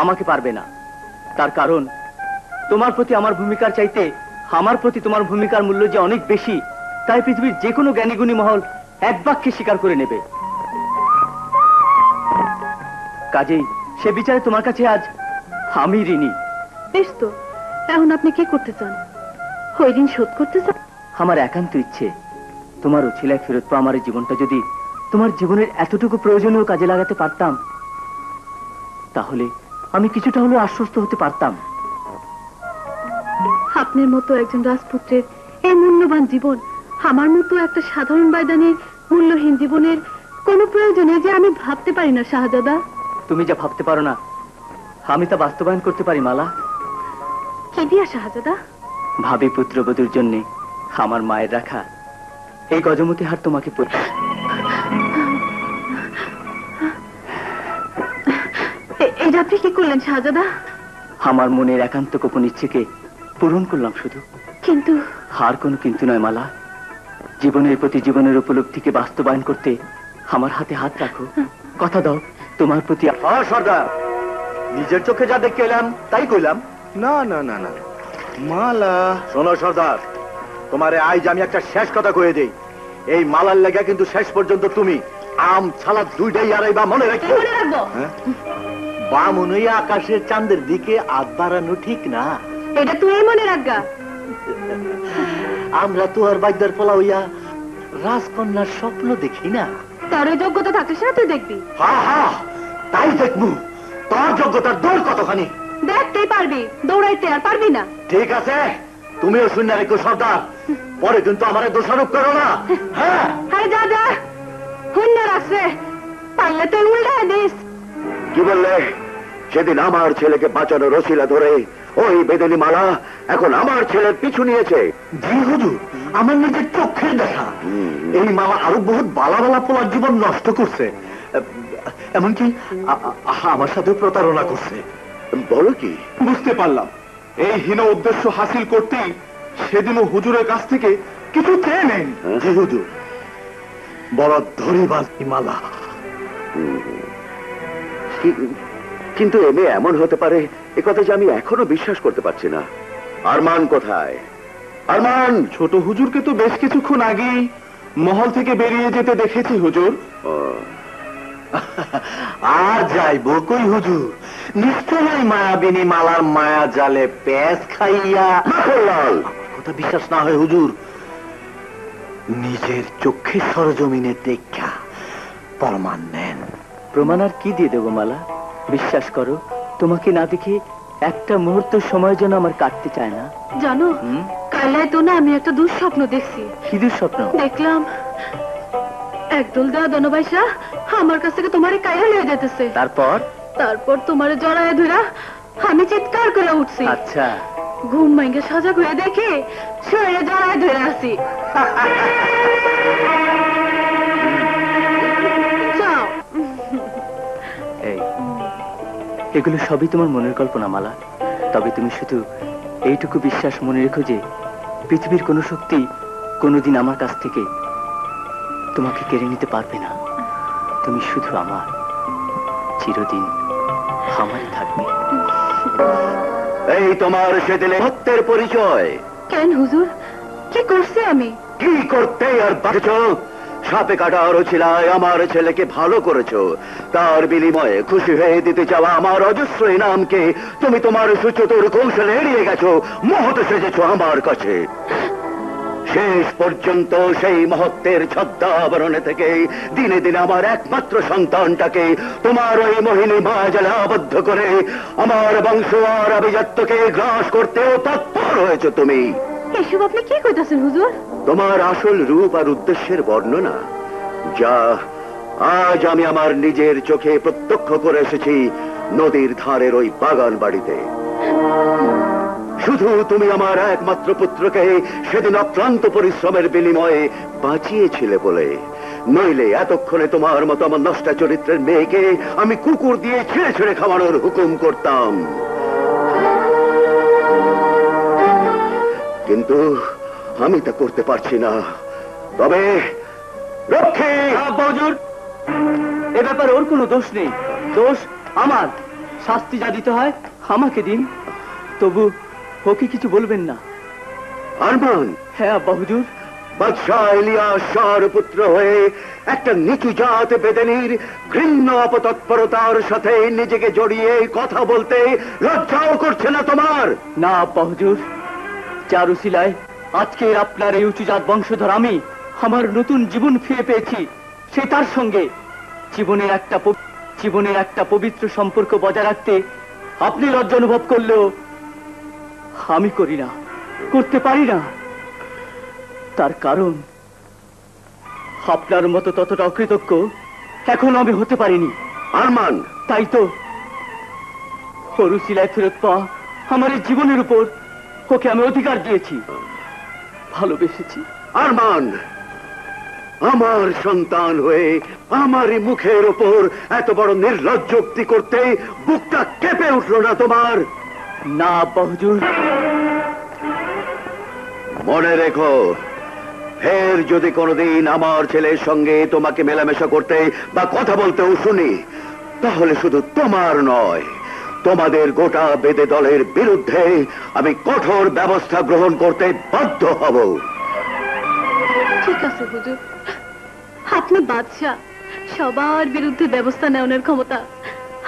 আমাকে পারবে না। তার কারণ তোমার প্রতি আমার ভূমিকার চাইতে আমার প্রতি তোমার ভূমিকার মূল্য যে অনেক বেশি, তাই পৃথিবীর যে কোনো জ্ঞানীগুণী মহল এক বাক্যে স্বীকার করে নেবে। কাজেই সে বিচারে তোমার কাছে আজ আমি ঋণী। বেশ তো, এখন আপনি কি করতে চান? ওই ঋণ শোধ করতে চান? আমার একান্ত ইচ্ছে তোমার উছিলায় ফেরত পাওয়া আমার এই জীবনটা যদি তোমার জীবনের এতটুকু প্রয়োজনীয় কাজে লাগাতে পারতাম, তাহলে আমি কিছুটা হলেও আশ্বস্ত হতে পারতাম। আপনার মতো একজন রাজপুত্রের এই মূল্যবান জীবন আমার মতো একটা সাধারণ বাইদানের মূল্যহীন জীবনের কোনো প্রয়োজনে যে আমি ভাবতে পারি না শাহজাদা। তুমি যা ভাবতে পারো না আমি তা বাস্তবায়ন করতে পারি মালা। কি দিয়া শাহজাদা? ভাবি পুত্রবধূর জন্য আমার মায়ের রাখা এই গজমতি হার তোমাকে এটা আপনি কি করলেন শাহজাদা? আমার মনের একান্ত গোপন ইচ্ছেকে পূরণ করলাম শুধু। কিন্তু হার কোনো কিন্তু নয় মালা। জীবনের প্রতি জীবনের উপলব্ধিকে বাস্তবায়ন করতে আমার হাতে হাত রাখো। কথা দাও তোমার প্রতি। সর্দার, নিজের চোখে যা দেখে এলাম তাই কইলাম। না না না না মালা, শোনো সর্দার, তোমারে আজ আমি একটা শেষ কথা কয়ে দেই। এই মালার লেগা কিন্তু শেষ পর্যন্ত তুমি আম ছালা দুইটাই আড়াইবা, মনে রাখো। বামন হইয়া আকাশের চাঁদের দিকে হাত বাড়ানো ঠিক না। এটা তুই মনে রাখগা। আমরা তো আর বাগদার পোলা হইয়া রাজকন্যার স্বপ্ন দেখি না। তার ওই যোগ্যতা থাকলে সেটা তুই দেখবি। হা হা, তাই দেখবো। তোর যোগ্যতার দৌড় কতখানি দেখতেই পারবি, দৌড়াইতে আর পারবি না। ঠিক আছে, তুমিও শুনে রেখো সর্দার, পরে কিন্তু আমারে দোষারোপ করো না। হ্যাঁ আরে যা যা, শূন্য রাখছে, পারলে তুই উল্টায় দিস। কি বললে? সেদিন আমার ছেলেকে বাঁচানোর রসিলা ধরে ওই বেদেনি মালা এখন আমার ছেলের পিছু নিয়েছে। জি হুজুর, আমার নিজের চোখের দেখা। এই মালা আরো বহুত বালা বালা পোলার জীবন নষ্ট করছে, এমনকি আমার সাথে প্রতারণা করছে। বলো কি? বুঝতে পারলাম এই হীন উদ্দেশ্য হাসিল করতেই সেদিনও হুজুরের কাছ থেকে কিছু চেয়ে নেন। জি হুজুর, বড় ধরিবাজ মালা। কিন্তু এ মেয়ে এমন হতে পারে এ কথা যে আমি এখনো বিশ্বাস করতে পারছি না। আরমান কোথায়? আরমান! ছোট হুজুরকে তো বেশ কিছুক্ষণ আগেই মহল থেকে বেরিয়ে যেতে দেখেছি হুজুর। আর যাইবো কই হুজুর, নিশ্চয়ই মায়াবিনী মালার মায়া জালে প্যাঁচ খাইয়া। কথা বিশ্বাস না হয় হুজুর, নিজের চোখে সরজমিনে দেখা প্রমাণ নেন। প্রমাণ আর কি দিয়ে দেবো মালা? বিশ্বাস করো, তোমাকে না দেখে একটা মুহূর্ত সময় যেন আমার কাটতে চায় না। জানো, কালায় তো না আমি একটা দুঃস্বপ্ন দেখছি। কি দুঃস্বপ্ন? দেখলাম একদল দেওয়া দনবাইসা আমার কাছ থেকে তোমারে কাইয়া নিয়ে যেতেছে। তারপর? তারপর তোমারে জড়ায় ধরা আমি চিৎকার করে উঠছি। আচ্ছা, ঘুম ভাঙ্গে সজাগ হয়ে দেখে শরীরে জড়ায় ধরে আছি। যাও। এই এগুলো সবই তোমার মনের কল্পনা মালা। তবে তুমি শুধু এইটুকু বিশ্বাস মনে রেখো যে পৃথিবীর কোনো শক্তি কোনোদিন আমার কাছ থেকে তোমাকে কেড়ে নিতে পারবে না। তুমি শুধু আমার, চিরদিন আমারই থাকবে। এই তোমার সেদিনে সত্যের পরিচয়। কেন হুজুর, কি করছি আমি? কি করতে আর বাঁচছ? সাপে কাটার ছিলায় আমার ছেলেকে ভালো করেছো, তার বিনিময়ে খুশি হয়ে দিতে চাওয়া আমার অজস্র ইনামকে তুমি তোমার সুচতুর কৌশলে এড়িয়ে গেছো, মহৎ সেজেছো আমার কাছে। শেষ পর্যন্ত সেই মহত্বের ছদ্মাবরণে থেকে দিনে দিনে আমার একমাত্র সন্তানটাকে তোমার ওই মোহিনী মায়াজালে আবদ্ধ করে আমার বংশ আর আভিজাত্যকে গ্রাস করতেও তৎপর হয়েছ তুমি। এসব আপনি কি কইতাছেন হুজুর? তোমার আসল রূপ আর উদ্দেশ্যের বর্ণনা যা আজ আমি আমার নিজের চোখে প্রত্যক্ষ করে এসেছি নদীর ধারের ওই বাগান বাড়িতে। শুধু তুমি আমার একমাত্র পুত্রকে সেদিন অক্লান্ত পরিশ্রমের বিনিময়ে বাঁচিয়েছিলে বলে, নইলে এতক্ষণে তোমার মতো আমার নষ্টা চরিত্রের মেয়েকে আমি কুকুর দিয়ে ছেড়ে ছেড়ে খাওয়ানোর হুকুম করতাম। কিন্তু আমি তা করতে পারছি না। তবে রক্ষী, হুজুর, এ ব্যাপারে ওর কোনো দোষ নেই, দোষ আমার। শাস্তি যা দিতে হয় আমাকে দিন, তবু ওকে কিছু বলবেন না। আরমান, হ্যাঁ আব্বা হুজুর। বাদশাহ ইলিয়াস শাহর পুত্র হয়ে একটা নিচু জাত বেদেনীর ঘৃণ্য অপতৎপরতার সাথে নিজেকে জড়িয়ে কথা বলতে লজ্জাও করছে না তোমার? না আব্বা হুজুর, যার উসিলায় আজকে আপনার এই উঁচুজাত বংশধর আমি আমার নতুন জীবন ফিরে পেয়েছি, সে তার সঙ্গে জীবনের একটা পবিত্র সম্পর্ক বজায় রাখতে আপনি লজ্জা অনুভব করলেও আমি করি না, করতে পারি না। তার কারণ আপনার মতো ততটা অকৃতজ্ঞ এখনো আমি হতে পারিনি। আরমান, তাই তো ওর উসিলায় ফেরত পাওয়া আমার এই জীবনের উপর ওকে আমি অধিকার দিয়েছি, ভালোবেসেছি। আরমান, আমার সন্তান হয়ে আমারই মুখের ওপর এত বড় নির্লজ্জোক্তি করতে বুকটা কেঁপে উঠল না তোমার? না আব্বা হুজুর। মনে রেখো, ফের যদি কোনোদিন আমার ছেলের সঙ্গে তোমাকে মেলামেশা করতে বা কথা বলতেও শুনি, তাহলে শুধু তোমার নয়, তোমাদের গোটা বেদে দলের বিরুদ্ধে আমি কঠোর ব্যবস্থা গ্রহণ করতে বাধ্য হব। ঠিক আছে হুজুর, আপনি বাদশা, সবার বিরুদ্ধে ব্যবস্থা নেওয়ার ক্ষমতা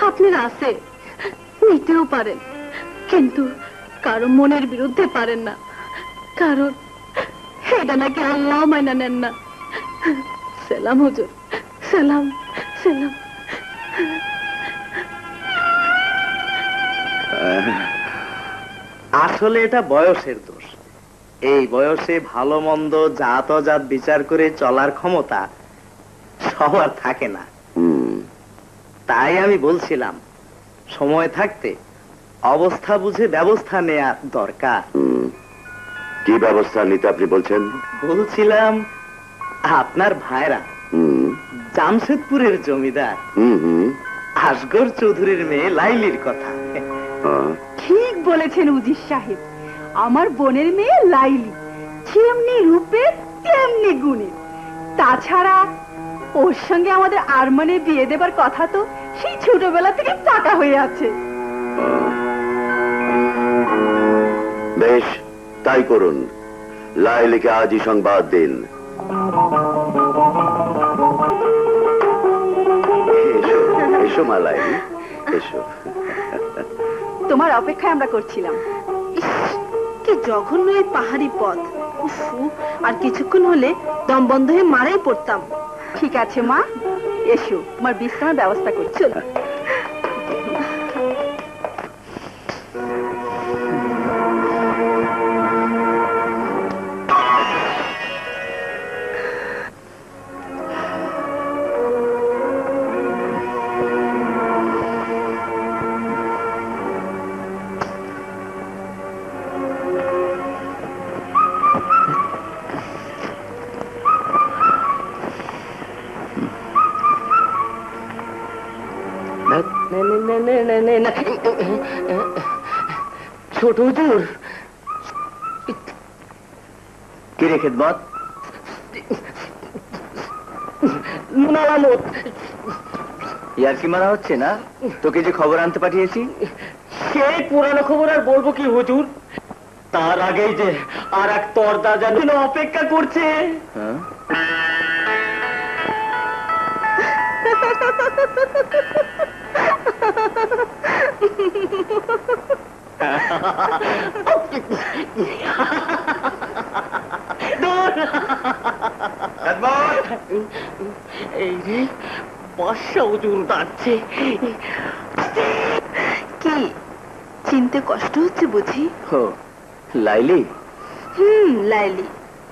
আপনার আছে, নিতেও পারেন, কিন্তু কারো মনের বিরুদ্ধে পারেন না, কারণ এটা নাকি আল্লাহ মাইনা নেন না। সালাম হুজুর, সালাম সালাম। আসলে এটা বয়সের দোষ। এই বয়সে ভালো মন্দ জাত অজাত বিচার করে চলার ক্ষমতা সবার থাকে না। তাই আমি বলছিলাম সময় থাকতে অবস্থা বুঝে ব্যবস্থা নেওয়া দরকার। কি ব্যবস্থা নিতে আপনি বলছেন? বলছিলাম আপনার ভাইরা জামশেদপুরের জমিদার আসগর চৌধুরীর মেয়ে লাইলির কথা। ঠিক বলেছেন উজির সাহেব, আমার বোনের মেয়ে লাইলি যেমনি রূপে তেমনি গুণে। তাছাড়া ওর সঙ্গে আমাদের আরমানের বিয়ে দেবার কথা তো সেই ছোটবেলা থেকে পাকা হয়ে আছে। বেশ, তাই করুন। লাইলিকে আজই সংবাদ দিন। এসো মা লাইলি, এসো। তোমার অপেক্ষায় আমরা করছিলাম। কি জঘন্য এই পাহাড়ি পথ! আর কিছুক্ষণ হলে দম বন্ধ হয়ে মারাই পড়তাম। ঠিক আছে মা, এসো, তোমার বিশ্রামের ব্যবস্থা করছি। ছোট হুজুর কি রে খেদমত? মেরামত। ইয়ার কি মারা হচ্ছে না? তোকে যে খবর আনতে পাঠিয়েছি সেই পুরানো খবর আর বলবো কি হুজুর, তার আগেই যে আর এক তরদা যেন অপেক্ষা করছে। হ্যাঁ? এই রে বর্ষা হুজুর ডাকছে। কি চিনতে কষ্ট হচ্ছে বুঝি? ও লাইলি? লাইলি,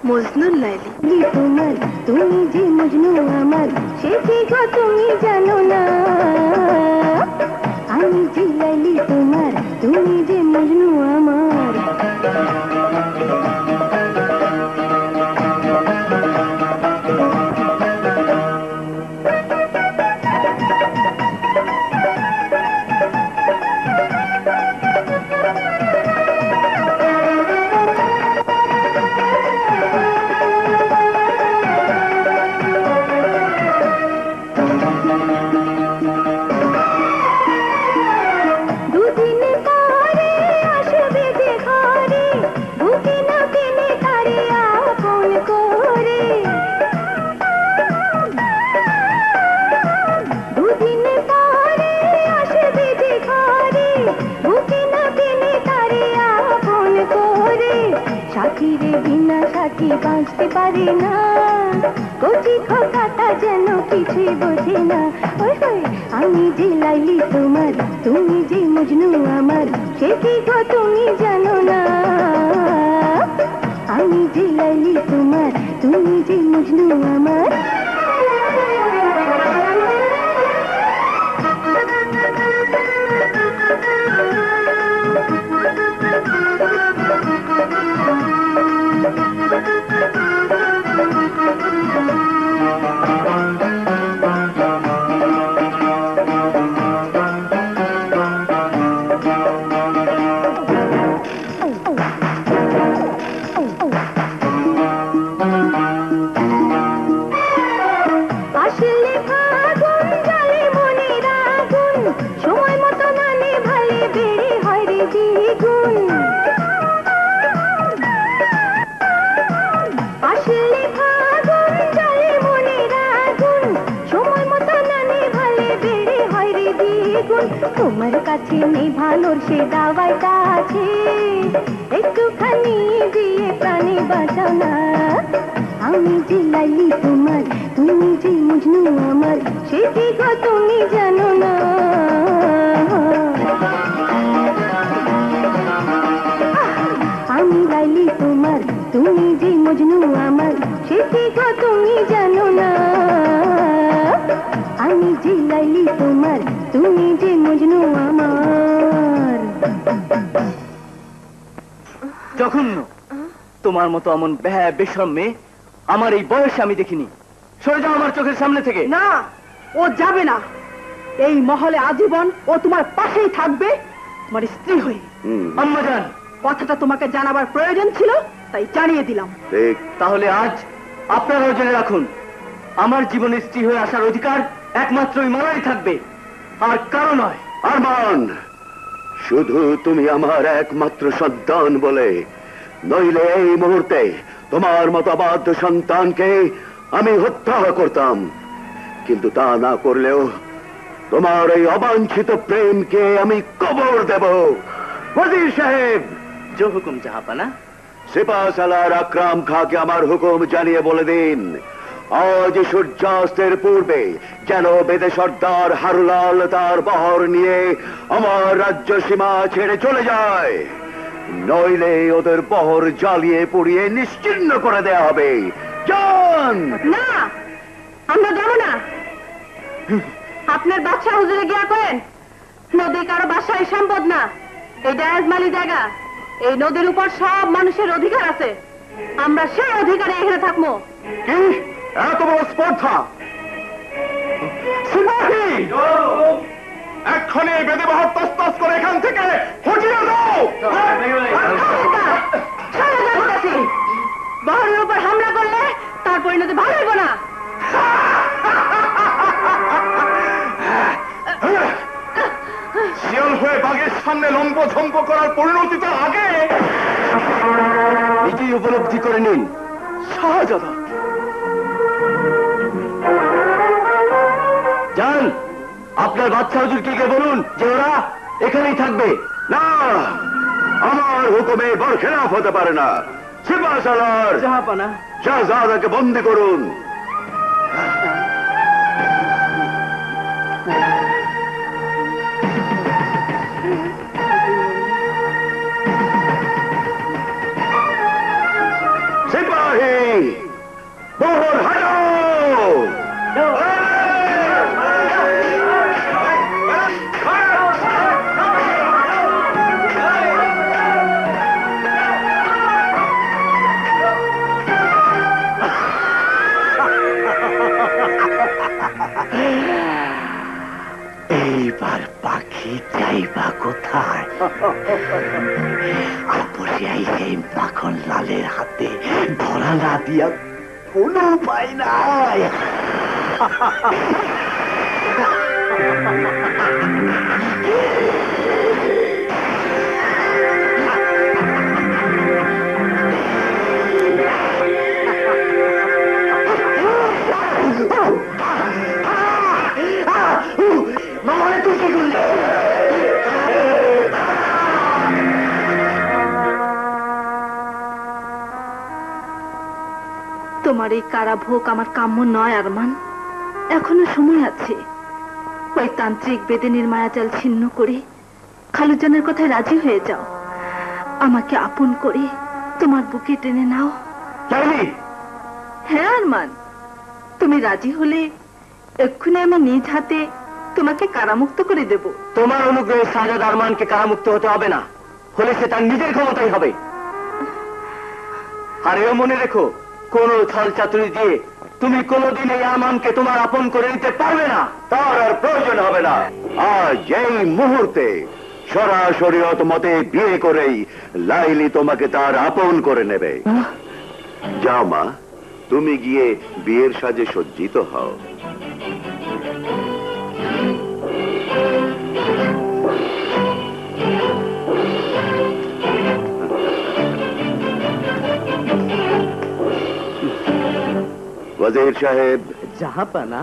মজনুর লাইলি। তোমার তুমি যে মজনু আমার সে কি গো তুমি জানো না, আমি যে লাইলি তোমার তুমি যে মজনু আমার। বাঁচতে পারে না কচি খোকাটা যেন কিছুই বোঝে না। ওই ওই আমি যে লাইলি তোমার তুমি যে মজনু আমার সে কি গো তুমি জানো না, আমি যে লাইলি তোমার তুমি যে মজনু আমার। তোমার কাছে নেই ভালোর সে দাওয়াইটা আছে, একটুখানি দিয়ে প্রাণে বাঁচাও না। আমি যে লাইলি তোমার তুমি যে মজনু আমার সে কি গো তুমি জানো না, আমি লাইলি তোমার তুমি যে মজনু আমার সে কি গো তুমি জানো না, আমি যে লাইলি তোমার তুমি যে মজনু আমার। জঘন্য, তোমার মতো অমন বেশরম মেয়ে আমার এই বয়সে আমি দেখিনি। সরে যাও আমার চোখের সামনে থেকে। না, ও যাবে না। এই মহলে আজীবন ও তোমার পাশেই থাকবে, তোমার স্ত্রী হয়ে। আম্মাজান, কথাটা তোমাকে জানাবার প্রয়োজন ছিল, তাই জানিয়ে দিলাম। তাহলে আজ আপনারাও জেনে রাখুন, আমার জীবনে স্ত্রী হয়ে আসার অধিকার একমাত্র ওই মালাই থাকবে, আর কারো নয়। আরমান, শুধু তুমি আমার একমাত্র সন্তান বলে, নইলে এই মুহূর্তে তোমার মতো অবাধ্য সন্তানকে আমি হত্যা করতাম, কিন্তু তা না করলেও তোমার এই অবাঞ্ছিত প্রেমকে আমি কবর দেব। ওয়াজির সাহেব, যে হুকুম জাহাপানা। সিপাহসালার আকরাম খাঁকে আমার হুকুম জানিয়ে বলে দিন, আজ সূর্যাস্তের পূর্বে যেন বেদে সর্দার হারুলাল তার বহর নিয়ে আমার রাজ্য সীমা ছেড়ে চলে যায়, নইলে ওদের বহর জ্বালিয়ে পুড়িয়ে নিশ্চিহ্ন করে দেয়া হবে। যান। না, আমরা যাবো না। আপনার বাদশাহ হুজুরে গিয়া করেন নদী কারো বাসায় সম্পদ না, এটা আজমালি জায়গা, এই নদীর উপর সব মানুষের অধিকার আছে, আমরা সেই অধিকারে এখানে থাকবো। কি এত বড় স্পর্ধা? সিপাহী, এক্ষণে বেদে বাহার তসতস করে এখান থেকে হটিয়ে দাও। বহরের উপর হামলা করলে তার পরিণতি ভালো হইব না। শিয়াল হয়ে বাঘের সামনে লম্ব ঝম্প করার পরিণতি তো আগে নিজেই উপলব্ধি করে নিন। শাহজাদা, যান, আপনার বাচ্চা হুজুরকে গিয়ে বলুন যে ওরা এখানেই থাকবে। না, আমার হুকুমে বরখেলাফ হতে পারে না। সিপাহ সালার জাহাপানা, শাহজাদাকে বন্দী করুন। সিপাহী বহর হারাও। এইবার পাখি যাইবা কোথায়? আপসিয়াই সেই মাখন লালের হাতে ধরা না দিয়া কোনো উপায় নাই। মামারে তুই কি করলে? তোমার এই কারাভোগ আমার কাম্য নয় আরমান। এখনো সময় আছে। ওই তান্ত্রিক বেদেনীর মায়াজাল ছিন্ন করে খালুজানের কথায় রাজি হয়ে যাও। আমাকে আপন করে তোমার বুকে টেনে নাও। হ্যাঁ আরমান, তুমি রাজি হলে এক্ষুনি আমি নিজ হাতে তোমাকে কারামুক্ত করে দেব। তোমার অনুগ্রহে শাহজাদা আরমানকে কারামুক্ত হতে হবে না, হলে সে তার নিজের ক্ষমতাই হবে। আর এও মনে রেখো, কোন ছল চাতুরি দিয়ে তুমি কোনোদিন এই আরমানকে তোমার আপন করে নিতে পারবে না। তার আর প্রয়োজন হবে না। আজ এই মুহূর্তে সরাসরিয়ত মতে বিয়ে করেই লাইলি তোমাকে তার আপন করে নেবে। যাও মা, তুমি গিয়ে বিয়ের সাজে সজ্জিত হও। ওয়াজির সাহেব, জাহাপানা,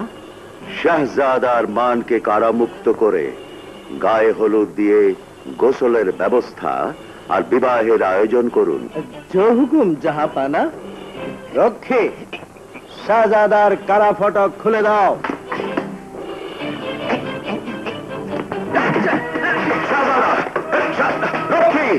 শাহজাদার মানকে কারামুক্ত করে গায়ে হলুদ দিয়ে গোসলের ব্যবস্থা আর বিবাহের আয়োজন করুন। হুকুম জাহাপানা। রক্ষে, শাহজাদার কারা ফটক খুলে দাও। রক্ষী,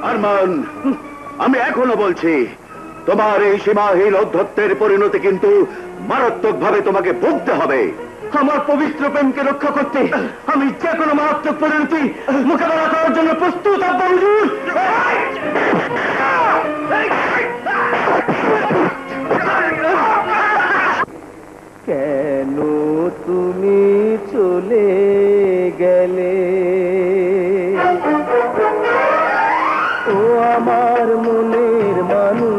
আরমান, আমি এখনো বলছি, তোমার এই সীমাহীন অধ্যত্বের পরিণতি কিন্তু মারাত্মক ভাবে তোমাকে ভুগতে হবে। আমার পবিত্র প্রেমকে রক্ষা করতে আমি যে কোনো মারাত্মক পরিণতি মোকাবেলা করার জন্য প্রস্তুত আব্বা হুজুর। কেন তুমি চলে গেলে ও আমার মনের মানুষ?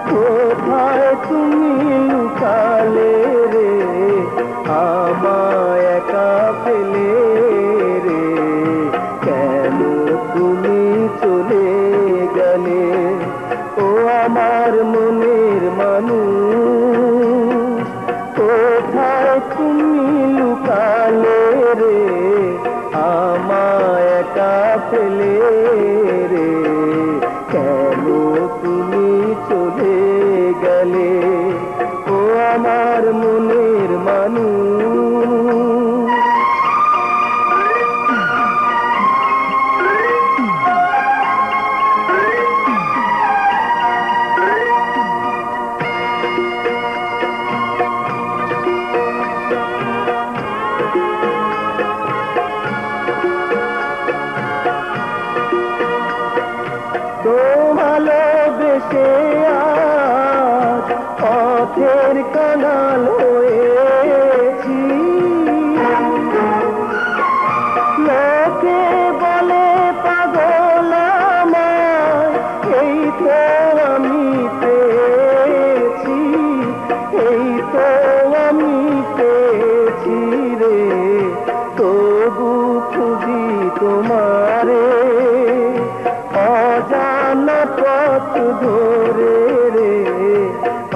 কোথায় তুমি লুকালে রে আমায় একা ফেলে রে? কেন তুমি চলে গেলে ও আমার মনের মানুষ? কোথায় তুমি লুকালে রে আমায় একা ফেলে রে? কেন তুমি চলে গেলে ও আমার মনের মানুষ?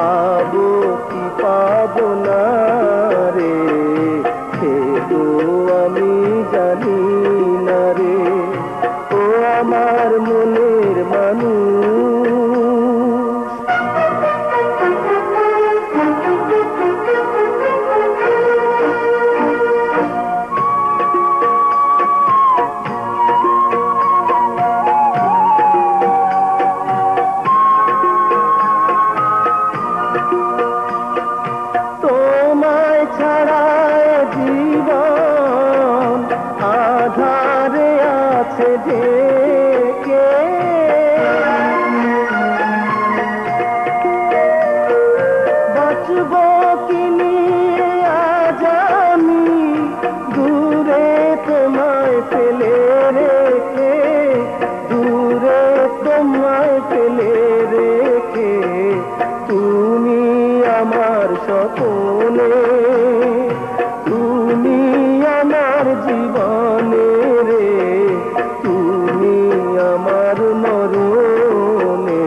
পাবো কি পাবো না রে, সে তো আমি জানি না রে। ও আমার মনের মানুষ, তোমায় ছাড়া জীবন আধারে আছে ঢেকে। বাঁচব কি নিয়ে আজ আমি দূরে তোমায় ফেলে রেখে, দূরে তোমায় ফেলে রেখে। তুমি আমার স্বপ্নে, তুমি আমার জীবনে রে, তুমি আমার মরণে।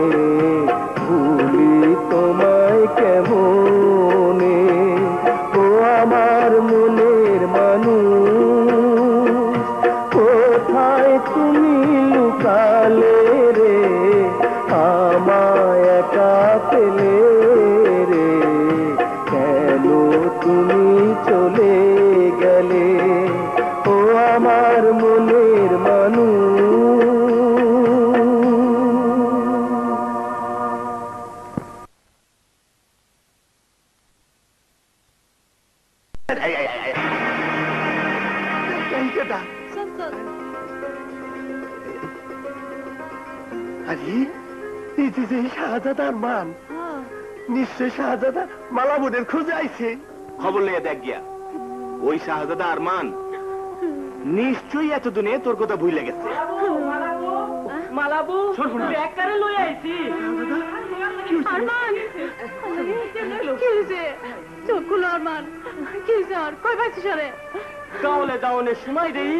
ভুলি তোমায় কেমনে, ও আমার মনের মানুষ। কোথায় তুমি লুকালে রে, আমায় একা পেলে রে। কেন তুমি চলে গেলে, ও আমার মনের মানুষ। আরে এই যে শাহজাদা আরমান, নিশ্চয় শাহজাদা মালাবুদের খোঁজে আইছে। খবর লইয়া দেখ গিয়া, ওই শাহজাদা আরমান নিশ্চয়ই এতদিনে তোর কথা ভুলে গেছে। মালাবু ব্যাগটারে লই আইছি। আরমান, কি হয়েছে? চোখ খুলো আরমান, কি হয়েছে? আর কই পাইছিস রে? গাওলে যাওনের সময় দেই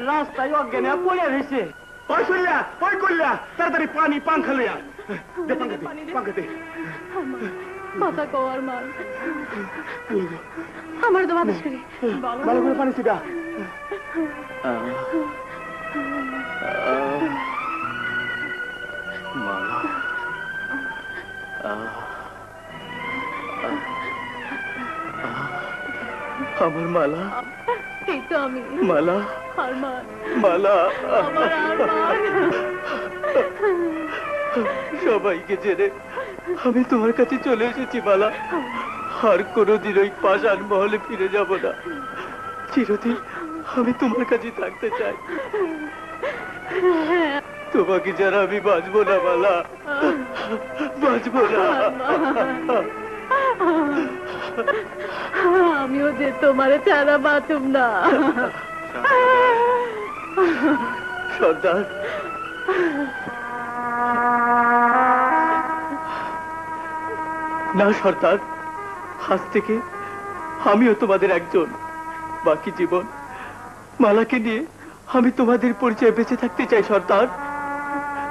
রাস্তায় অজ্ঞানে পড়ে রয়েছে। ওই শুনলা, ওই করলা, তাড়াতাড়ি পানি পাংখা লইয়া দে, পাংখা দে। মাথা কো আরমান, আমার তো বাতাস করি। ভালো করে পানি ছিটা। মালা, আমার মালা, এই তো আমি মালা, আরমান, মালা। আমার আরমান। সবাইকে জেনে আমি তোমার কাছে চলে এসেছি মালা। আর কোনোদিন ওই পাষাণ মহলে ফিরে যাব না। চিরদিন আমি তোমার কাছে থাকতে চাই। তোমাকে যারা আমি বাঁচবো না মালা, বাঁচবো না। আমিও যে তোমারে ছাড়া বাঁচুম না। সর্দার, না সর্দার, আজ থেকে আমিও তোমাদের একজন। বাকি জীবন মালাকে নিয়ে আমি তোমাদের পরিচয় বেঁচে থাকতে চাই সর্দার।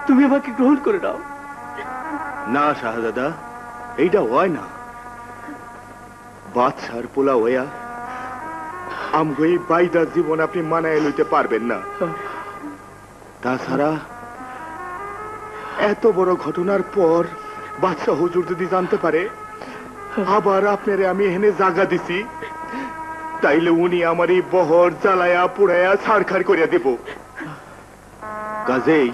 তুমি আমাকে গ্রহণ করে নাও। না শাহজাদা, এইটা হয় না। বাদশার পোলা হইয়া আমগো এই বাইদার জীবন আপনি মানায় লইতে পারবেন না। তাছাড়া এত বড় ঘটনার পর বাদশা হুজুর যদি জানতে পারে আবার আপনারে আমি এখানে জাগা দিছি, তাইলে উনি আমার এই বহর জ্বালায়া পুড়ায়া ছাড়খাড় করিয়া দেব। কাজেই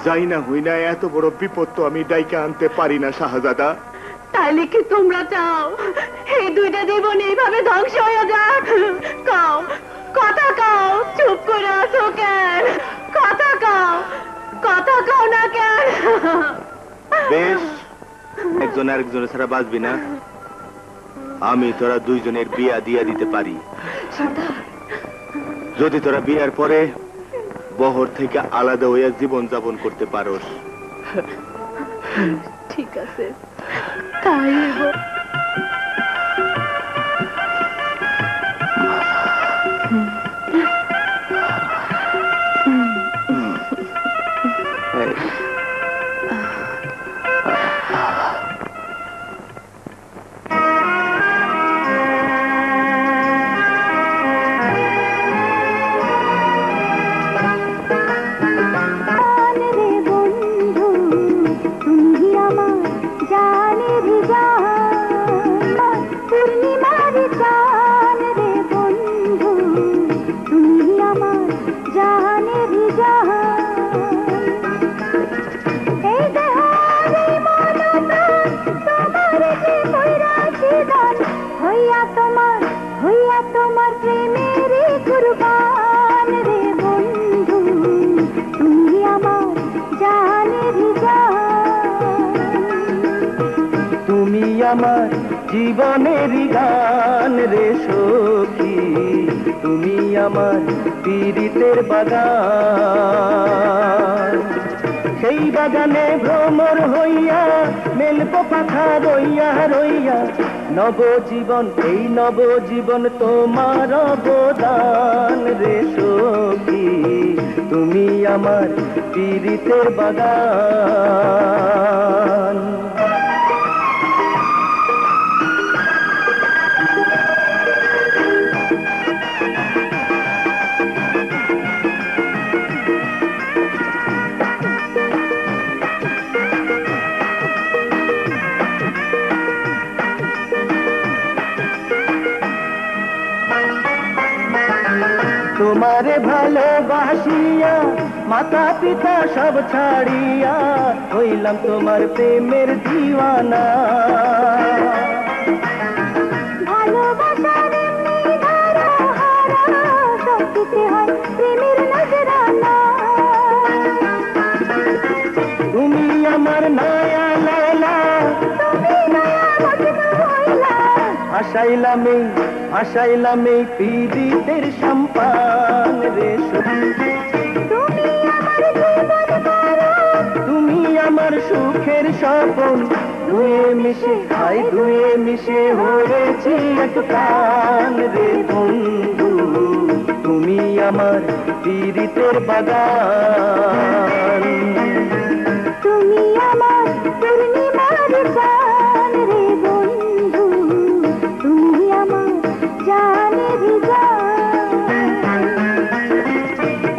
যাই না হই না, এত বড় বিপদ তো আমি ডাইকে আনতে পারি না শাহজাদা। তাইলে কি তোমরা চাও এই দুইটা জীবন এইভাবে ধ্বংস হয়ে যাক? কাও, কথা কাও, চুপ করে আছো কেন? কথা কাও, কথা কাও না কেন? বেশ, একজন আরেকজনের ছাড়া বাঁচবি না। আমি তোরা দুইজনের বিয়া দিয়া দিতে পারি, যদি তোরা বিয়ার পরে বহর থেকে আলাদা হইয়া জীবন যাপন করতে পারোস। ঠিক আছে, তাই হইব। হইয়া তোমার প্রেমের কুরবান রে বন্ধু তুমি আমার জানের জান তুমি আমার জীবনের গান রে সখী তুমি আমার পীড়িতের বাগান সেই বাগানে ভ্রমর হইয়া মেলব পাখা রইয়া রইয়া নবজীবন এই নবজীবন তোমার অবদান রে সখী তুমি আমার পীড়িতের বাগান তোমারে ভালোবাসিয়া মাতা পিতা সব ছাড়িয়া হইলাম তোমার প্রেমের দিওয়ানা ভালোবাসার এমনি ধারা হারা সব দিতে হয় প্রেমের নজরানা তুমি আমার নয়া লায়লা তুমি নয়া মজনু হইলা ভাসাইলাম এই পীড়িতের সম্পান রে তুমি আমার জীবন কারণ তুমি আমার সুখের স্বপন দুয়ে মিশে হয়েছি এক প্রাণ রে বন্ধু তুমি আমার পীড়িতের বাগান তুমি আমার পূর্ণিমার চাঁদ রে বন্ধু তুমি আমার জানের জান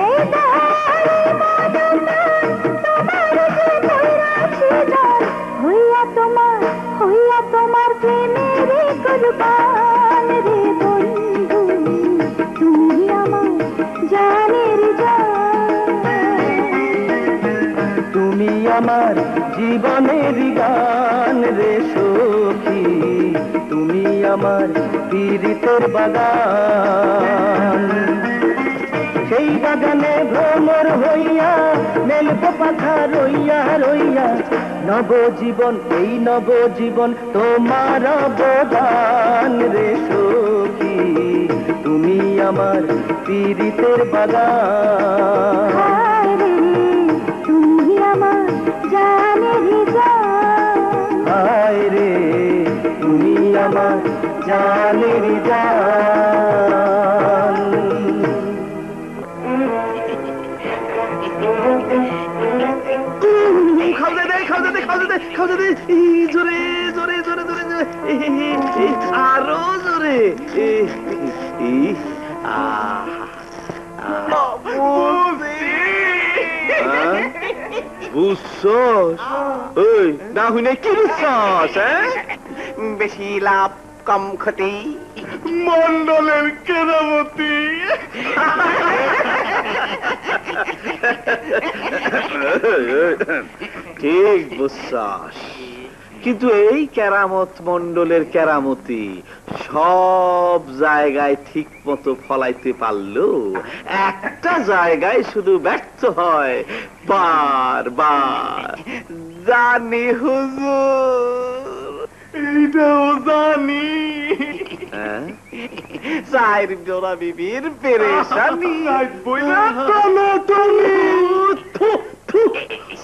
এই দারে মদনা তোমার যে নৈরাশি জান হইয়া তোমার প্রেমের কুরবান রে বন্ধু তুমি আমার জানের জান তুমি আমার জীবনের গান রে সখী তুমি আমার পীড়িতের বাগান সেই বাগানে ভ্রমর হইয়া মেলব পাখা রইয়া রইয়া নবজীবন এই নবজীবন তোমার অবদান রে সখী তুমি আমার পীড়িতের বাগান হায় রে তুমি আমার জানের জান হায় রে তুমি আমার জানের জান খাওয়া দে জোরে জোরে জোরে জোরে জোরে আরো জোরে বুঝছস ওই না হুইনে কি বুঝছস বেশি লাভ কম ক্ষতি মন্ডলের কেরামতি ঠিক বুঝছস কিন্তু এই কেরামত মন্ডলের কেরামতি সব জায়গায় ঠিক মতো ফলাইতে পারলো একটা জায়গায় শুধু ব্যর্থ হয় বারবার জানি হুজুর এইটাও জানি চায়ের জোড়া বিবির পেরেশানি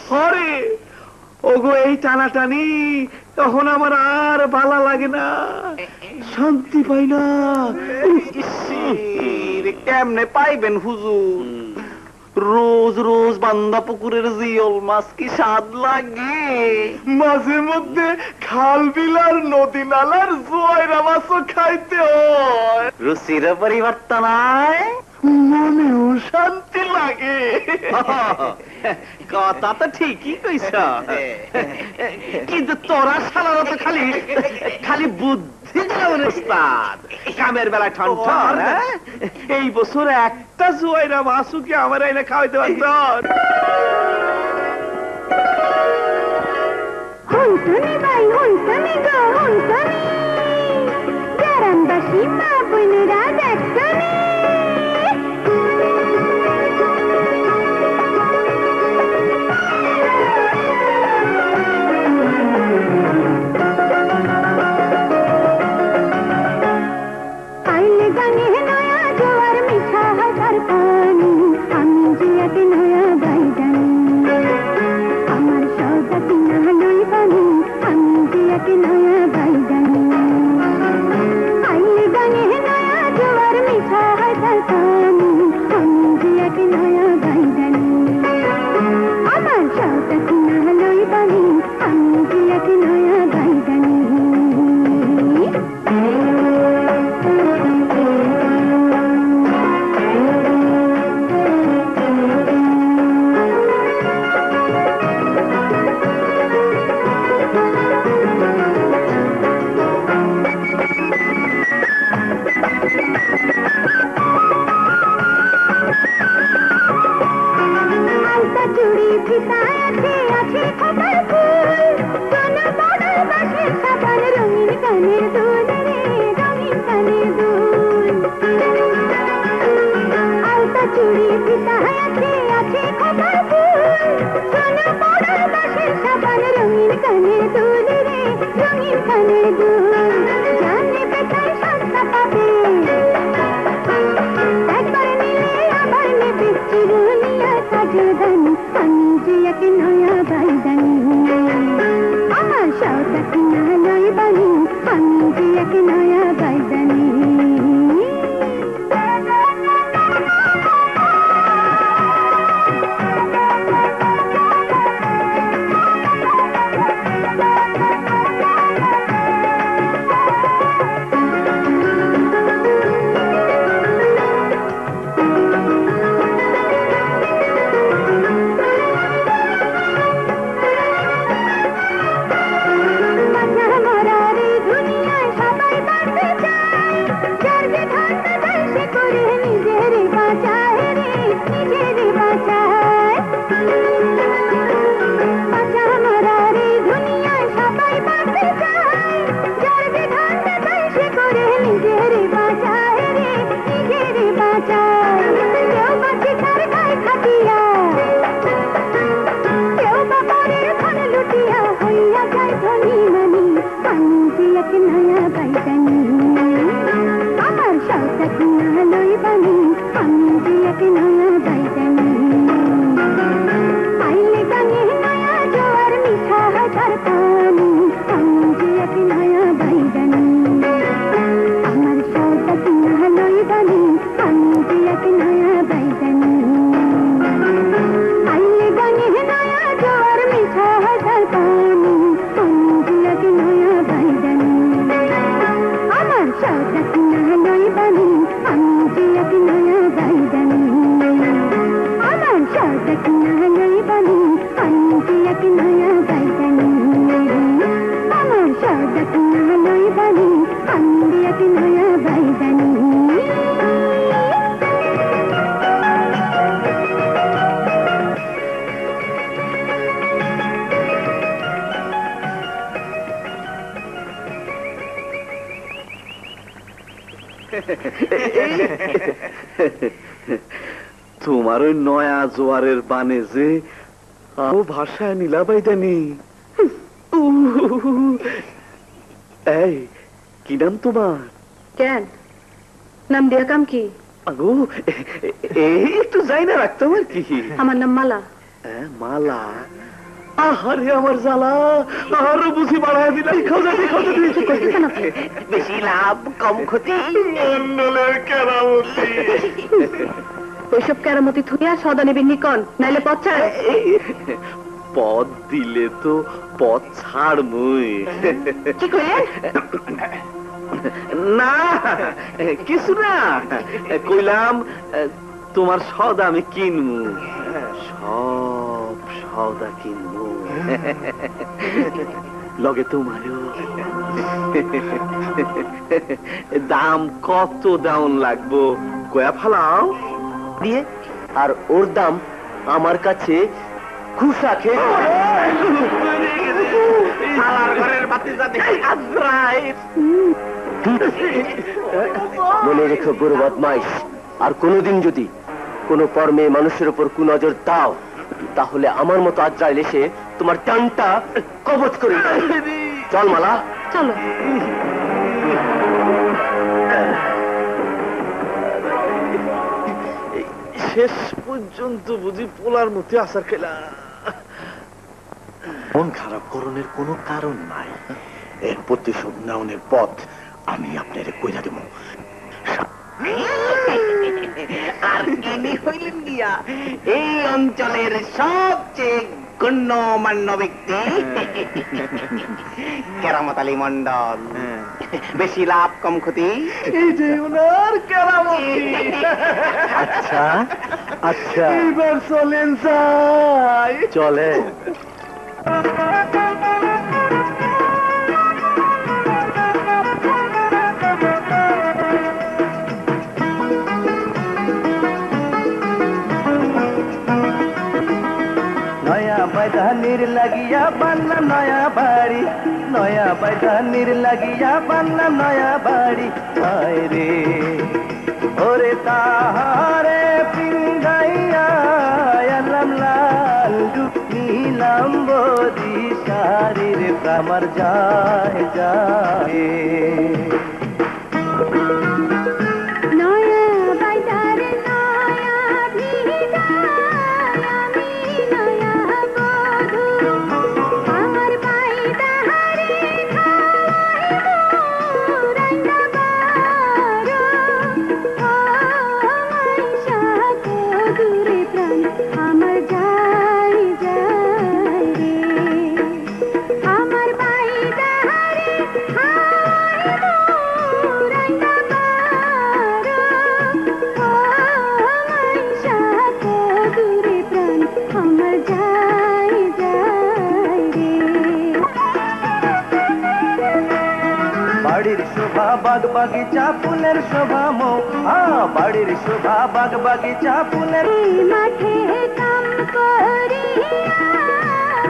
হরে ওগো এই টানাটানি তখন আমার আর ভালো লাগে না শান্তি পাই না কেমনে পাইবেন হুজুর রোজ রোজ বান্দা পুকুরের জিওল মাছ কি স্বাদ লাগে মাঝে মধ্যে খাল বিলার নদী নালার জয়রা মাছও খাইতে হয় রুচির পরিবর্তন হয় মনেও শান্তি লাগে কথা তো ঠিকই কইছ কিন্তু তোরা শালারা তো খালি খালি বুদ্ধি কামের বেলা ঠন এই বছর একটা জুয়াইরা মাছু কি আমার এনে খাওয়াইতে পারত হইতনি ভাই হইতনি গো হইতনি আপা বোনেরা দেখছনি আইলে গানে নয়া জোয়ার মিঠা হাজার পানি আমি জিয়াকে নয়া বাইদানি আমার সৌদা কিনা লই পানি আমি জিয়াকে নয়া বাইদানি আইলে গানে নয়া জোয়ার মিঠা হাজার পানি আমি জিয়াকে নয়া বাইদানি আমার সৌদা কিনা লই পানি আমি জিয়াকে নয়া বাইদানি চুড়ি ফিতায়াতে আছে খবর ফুল কোন বড় বাসের সাবান রঙিন কানের দুল রে রঙিন কানের দুল আলতা চুড়ি ফিতায়াতে আছে খবর ফুল কোন বড় বাসের সাবান রঙিন কানের দুল রে রঙিন কানের দুল জানে বেটাই সস্তা পাবে একবার নিলে আবার নেবে চিরুনিয়া সাজদানি আমি জিয়াকে নয়া বাইদানি আমার সৌদা কিনা লই বানি আমি জিয়াকে নয়া বাইদানি তোমার ওই নয়া জোয়ারের বানে যে আরো ভাষায় নীলাবাইদানি এই কি নাম তোমার? কেন নাম দিয়া কাম কি? আগো এই একটু যাই না রাখতাম আর কি। আমার নাম মালা। মালা? আহারে আমার জ্বালা, আরো বুঝি বাড়ায় দিলাম। বেশি লাভ কম ক্ষতি। কেরামতি ওইসব কেরামতি থুইয়া সদা নেবেন নিকন, নাইলে পথ ছাড়। পথ দিলে তো পথ ছাড়বই। কি কইলেন? না কিছু না, কইলাম তোমার সদা আমি কিনবো, সব সদা কিনবো, লগে তোমারও। দাম কত দাম লাগবো কয়া ফালাও দিয়ে, আর ওর দাম আমার কাছে খুশা খেয়ে মনে রেখো বুড়ো বদমাইশ, আর কোনোদিন যদি কোনো কর্মে মানুষের উপর কুনজর দাও, তাহলে আমার মতো আজরাইল এসে তোমার টানটা কবজ করে দেবে। চল মালা, চলো। শেষ পর্যন্ত বুঝি পোলার মধ্যে আসার খেলা। মন খারাপ করণের কোনো কারণ নাই। এর প্রতিশোধ নেওয়ার পথ আমি আপনারে কইরা দেব। আর ইনি হইলেন গিয়া এই অঞ্চলের সবচেয়ে গণ্যমান্য ব্যক্তি কেরামত আলী মন্ডল। বেশি লাভ কম ক্ষতি, এই যে ওনার কেরামতি। আচ্ছা আচ্ছা, এবার চলেন যাই। চলে। নয়া বৈধানির লাগিয়া বান্না নয়া বাড়ি, নয়া বৈধানির লাগিয়া বান্না নয়া বাড়ি। হায় রে ওরে তাহারে পিঙ্গাইয়া এলাম লাল নিলাম বদি শারীর প্রামার যায় যায়। বাড়ির শোভা বাগ বাগিচা ফুলের শোভা মো, বাড়ির শোভা বাগ বাগিচা ফুলের মাঠে কাম করিয়া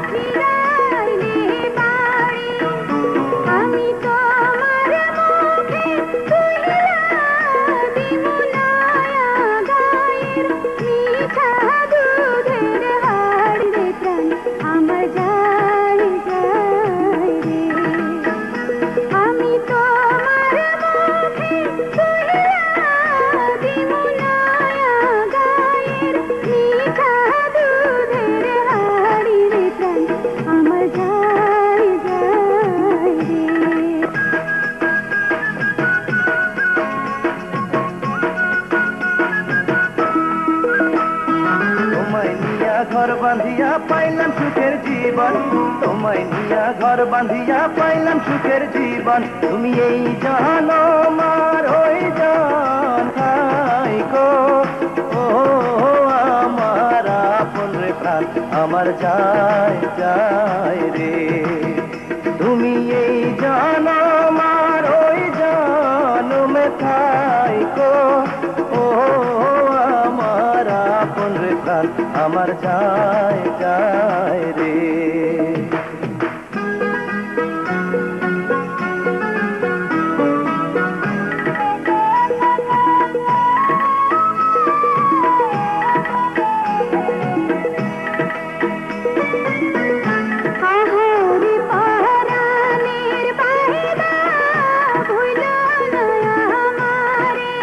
ফিরাইলে বাড়ি, আমি তোমার মুখে তুইলা দিব নয়া গায়ের মিঠা দুধের হাড় রে প্রাণ আমার যায় যায় রে। আমি তোমার মুখে তুইলা দিব নয়া গায়ের মিঠা দুধের হাড়ি রে প্রাণ আমার যায় যায় রে। তোমায় নিয়া ঘর বাঁধিয়া পাইলাম সুখের জীবন, তোমায় নিয়া ঘর বাঁধিয়া পাইলাম সুখের জীবন। তুমি এই জানো মার ওই জান খাই গো, ও আমার আপন রে প্রাণ আমার যায় যায় রে। তুমি এই জানো মার ওই জানো মে খাই গো, ও আমার আপন রে প্রাণ আমার যায় যায় রে। আহারে পরাণের বাহিদা ভুলো না আমারে,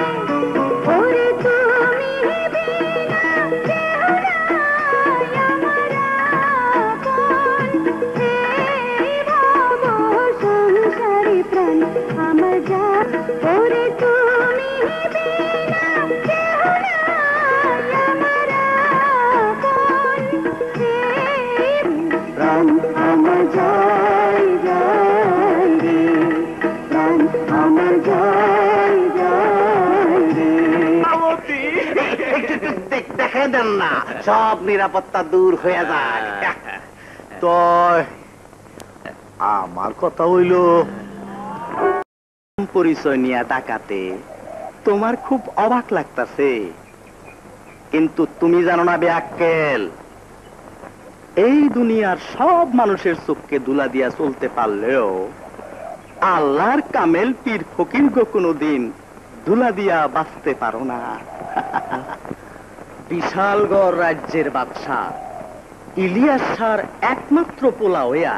ওরে তুমি বিনা কেহ নাই আমার আপন। এই ভব সংসারে প্রাণ আমার যা, ওরে তুমি বিনা কেহ নাই আমার আপন। প্রাণ আমার যায় যায় রে, প্রাণ আমার যায় যায় রে। দেখে দেন না, সব নিরাপত্তা দূর হয়ে যায়। তো আমার কথা হইল পরিচয় নিয়ে তাকাতে তোমার খুব অবাক লাগতাছে, কিন্তু তুমি জানো না বেআক্কেল, এই দুনিয়ার সব মানুষের চোখকে দুলা দিয়া চলতে পারলেও আল্লাহর কামেল পীর ফকির গো কোনোদিন দুলা দিয়া বাঁচতে পারো না। বিশালগড় রাজ্যের বাদশাহ ইলিয়াস শাহর একমাত্র পোলা হইয়া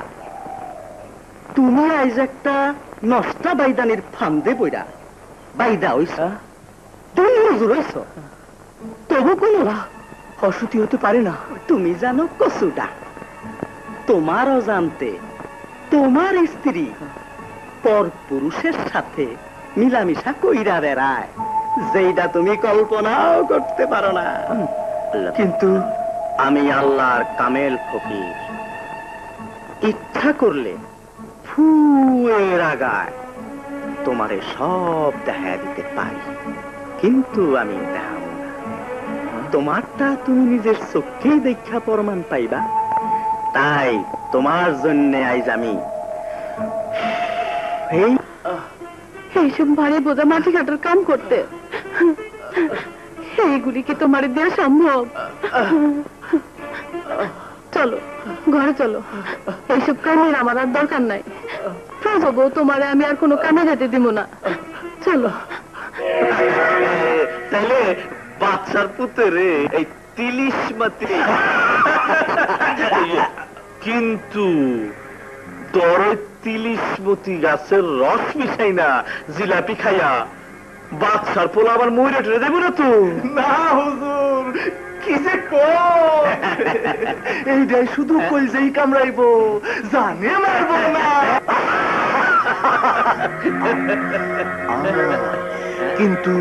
তুমি আইজ একটা নষ্টা বাইদানির ফান্দে বইরা বাইদা হইছ, তুমি মজুর হইছ, তবু কোনো অসুতি হতে পারে না। তুমি জানো কসুটা তোমার অজান্তে তোমার স্ত্রী পর পুরুষের সাথে মিলামিশা কইরা বেড়ায়, যেটা তুমি কল্পনাও করতে পারো না। কিন্তু আমি আল্লাহর কামেল ফকির, ইচ্ছা করলে ফুয়ের আগায় তোমারে সব দেখা দিতে পারি, কিন্তু আমি দেখাবো না। তোমারটা তুমি নিজের চোখেই দেখা প্রমাণ পাইবা। তাই তোমার জন্য আইজ আমি এইসব ভারী বোঝা মাটি কাটার কাম করতে, এইগুলি কি তোমার দেওয়া সম্ভব? চলো ঘরে চলো, এইসব কামের আমার আর দরকার নাই। প্রভু তোমারে আমি আর কোনো কামে যেতে দিব না, চলো। তাইলে বাচ্চার পুত্রে এই তিলিশ মাতি, কিন্তু তোর তিলিশমতি গাছের রস মিশাই না জিলাপি খাইয়া বাচ্চার পোলা আবার মইরা টেরে দেব না তো? না হুজুর, কি যে এইটাই শুধু কলজেই কামড়াইবো, জানে মারবো না। কিন্তু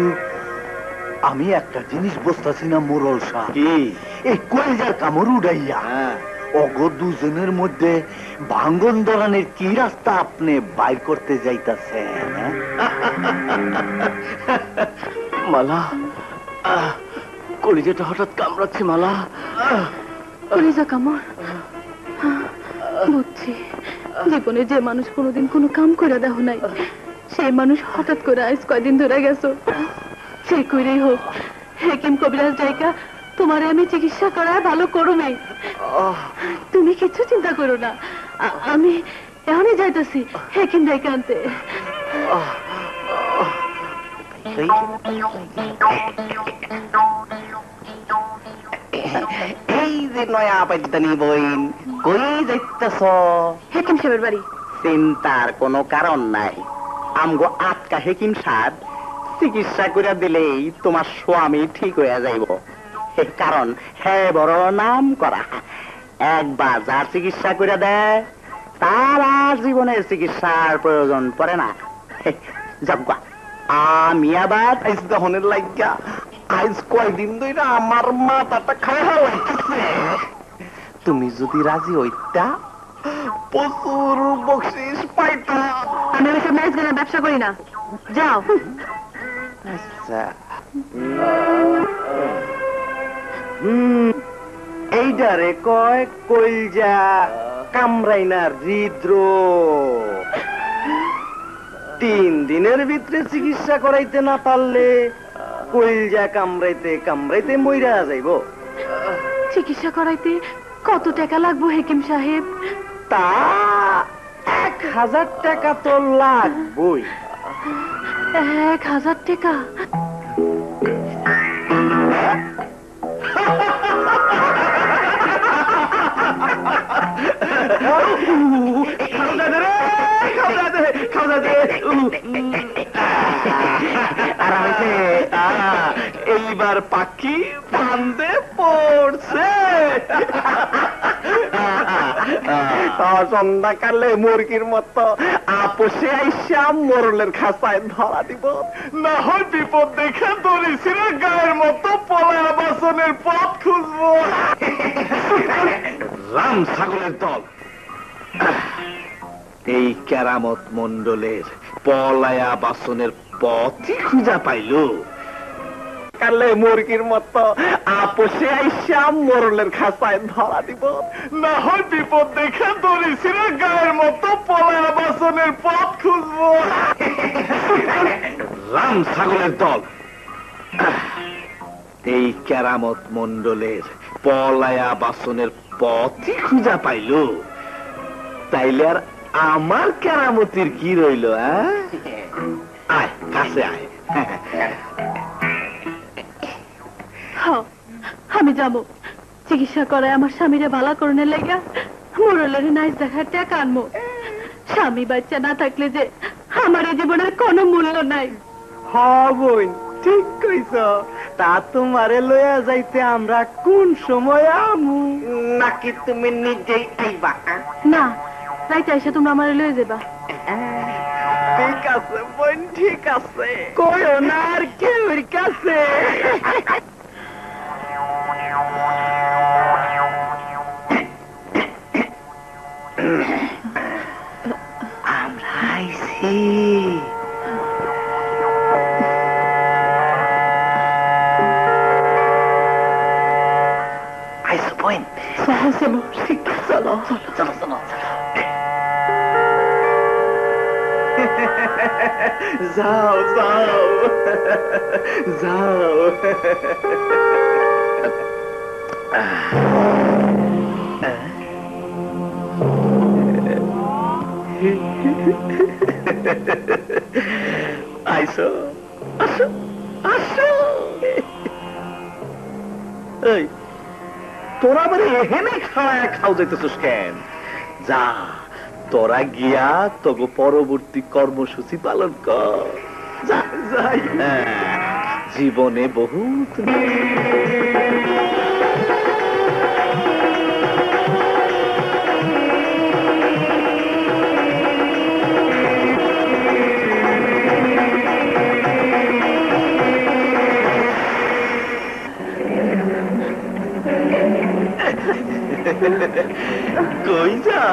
আমি একটা জিনিস বুঝতেছি না মোরল শাহ, এই কলজার কামড় উড়াইয়া অগ দুজনের মধ্যে ভাঙ্গন ধরানের কি রাস্তা আপনি বাইর করতে যাইতাছেন? মালা, কলিজাটা হঠাৎ কামড়াচ্ছে মালা। কলিজা কামড়? বুঝছি, জীবনে যে মানুষ কোনোদিন কোনো কাম করে দেহ নাই, সেই মানুষ হঠাৎ করে আজ কয়দিন ধরে গেছো। সে কইরেই হোক, হেকিম কবিরাজ জায়গা তোমারে আমি চিকিৎসা করায় ভালো করো নাই। তুমি কিছু চিন্তা করো না, আমি এখনই যাইতেছি হেকিম জায়গা আনতে। এই যে নয়া পাইতানি বইন, কই যাইতেছ? হেকিম সাহেবের বাড়ি। চিন্তার কোনো কারণ নাই, আমগো আটকা হেকিম সাহেব চিকিৎসা করে দিলেই তোমার স্বামী ঠিক হয়ে যাইব। কারণ হ্যাঁ বড় নাম করা, একবার যার চিকিৎসা করে দেয় তার আর জীবনের চিকিৎসার প্রয়োজন পড়ে না। যাবা আমি আবার আইস দহনের লাগিয়া আইস কয়দিন ধরে আমার মাথাটা খাওয়া লাগতেছে। তুমি যদি রাজি হইতা প্রচুর বকশিস পাইতা। আমি ওইসব ম্যাচ গানের ব্যবসা করি না, যাও। আচ্ছা, এইটারে কয় কইলজা কামরাইনার হৃদরোগ। 3 দিনের ভিতরে চিকিৎসা করাইতে না পারলে কইলজা কামড়াইতে কামড়াইতে মইরা যাইব। চিকিৎসা করাইতে কত টাকা লাগবো হেকিম সাহেব? তা 1000 টাকা তো লাগবই। 1000 টাকা? এইবার পাখি ফান্দে পড়ছে। সন্ধ্যাকালে মুরগির মতো আপোষে আইসা মোরলের খাসায় ধরা দিব, না হয় বিপদ দেখে দড়িছিরে গায়ের মতো পলায়া বাসনের পথ খুঁজবো। রাম ছাগলের দল, এই কেরামত মন্ডলের পলায়া বাসনের পথই খুঁজা পাইল। কালে মুরগির মতো আপোষে আইসা মোরলের খাসায় ধরা দিব, না হয় বিপদ দেখে দড়িছিরে গায়ের মতো পলায়া বাসনের পথ খুঁজবো। রাম ছাগলের দল, এই কেরামত মন্ডলের পলায়া বাসনের পথই খুঁজা পাইল। তাইলে আর আমার কেরামতির কি রইল? আয় কাছে আয়। আমি যাবো চিকিৎসা করায় আমার স্বামীরে ভালো করণের লেগা মোরলের নাইস দেখার টাকা আনবো। স্বামী বাচ্চা না থাকলে যে আমার এই জীবনের কোনো মূল্য নাই। বোন ঠিক কইছ। তা তোমারে লইয়া যাইতে আমরা কোন সময় আমু? নাকি তুমি নিজেই আইবা? না, রাইতে এসে তোমরা আমার লয়ে যাবা। ঠিক আছে বোন, ঠিক আছে। কইও না আর কেউর কাছে। আমরা আইছি। আইসো বোন। চলো চলো চলো চলো। যাও যাও যাও। আইসো, আসো আসো। এই তোরা আবার এখানে খাও যাইতেছিস কেন? যা তোরা গিয়া তগো পরবর্তী কর্মসূচি পালন কর। যাই। জীবনে বহুত কই যা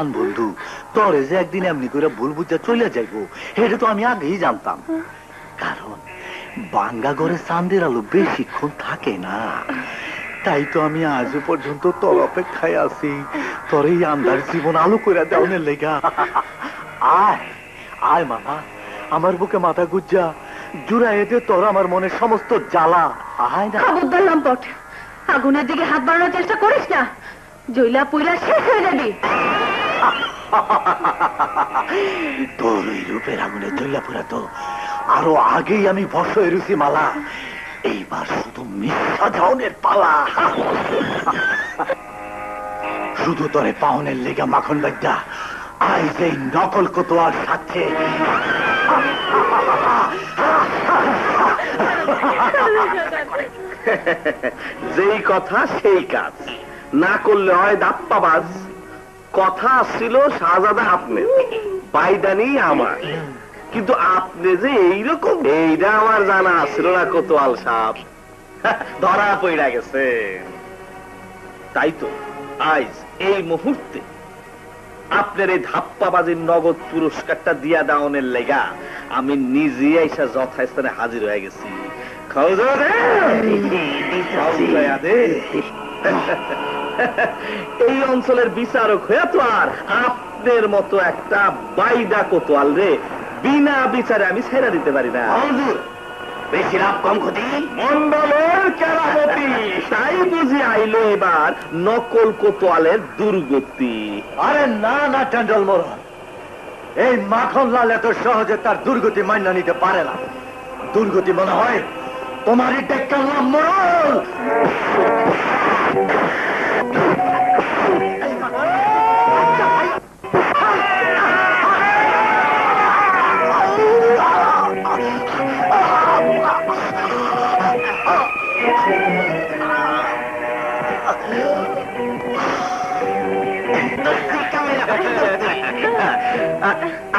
প্রাণ বন্ধু তোরে যে একদিন এমনি করে ভুল বুঝা চলে যাইবো এটা তো আমি আগেই জানতাম। কারণ বাঙ্গা ঘরে চাঁদের আলো বেশিক্ষণ থাকে না, তাই তো আমি আজও পর্যন্ত তোর অপেক্ষায় আছি তোর এই আন্ধার জীবন আলো করে দেওয়ার লেগা। আয় আয় মামা, আমার বুকে মাথা গুজ্জা জুড়াই দে তোর আমার মনের সমস্ত জ্বালা। আয় না। খবরদার লম্পট, আগুনের দিকে হাত বাড়ানোর চেষ্টা করিস না, জইলা পুইলা শেষ হয়ে যাবি। তোর ওই রূপের আগুনে জ্বলা পুরা তো আরো আগেই আমি ভস্ম এরুছি মালা, এইবার শুধু মিথ্যা ঝাউনের পালা। শুধু তোরে পাওনের লেগা মাখন বাদ্যা আই যেই নকল কোতোয়ার সাথে যেই কথা সেই কাজ না করলে হয় দাপ্পাবাজ। কথা ছিল শাহজাদা আপনি, বাইদানি আমার, কিন্তু আপনি যে এইরকম এইটা আমার জানা ছিল না কোতোয়াল সাহেব। ধরা পড়া গেছে। তাই তো আজ এই মুহূর্তে আপনার এই ধাপ্পাবাজির নগদ পুরস্কারটা দিয়া দাওনের লেগা আমি নিজে এসে যথাস্থানে হাজির হয়ে গেছি। এই অঞ্চলের বিচারক হয়ে তো আর আপনার মতো একটা বাইদা কোতোয়াল রে বিনা বিচারে আমি ছেড়ে দিতে পারি না। বেশি লাভ কম ক্ষতি মন্ডলের কেরামতি, তাই বুঝি আইলো এবার নকল কোতোয়ালের দুর্গতি। আরে না না টেন্ডল মোড়ল, এই মাখনলাল এত সহজে তার দুর্গতি মান্য নিতে পারে না। দুর্গতি মনে হয় তোমারই ডেক্কালাম মোড়ল।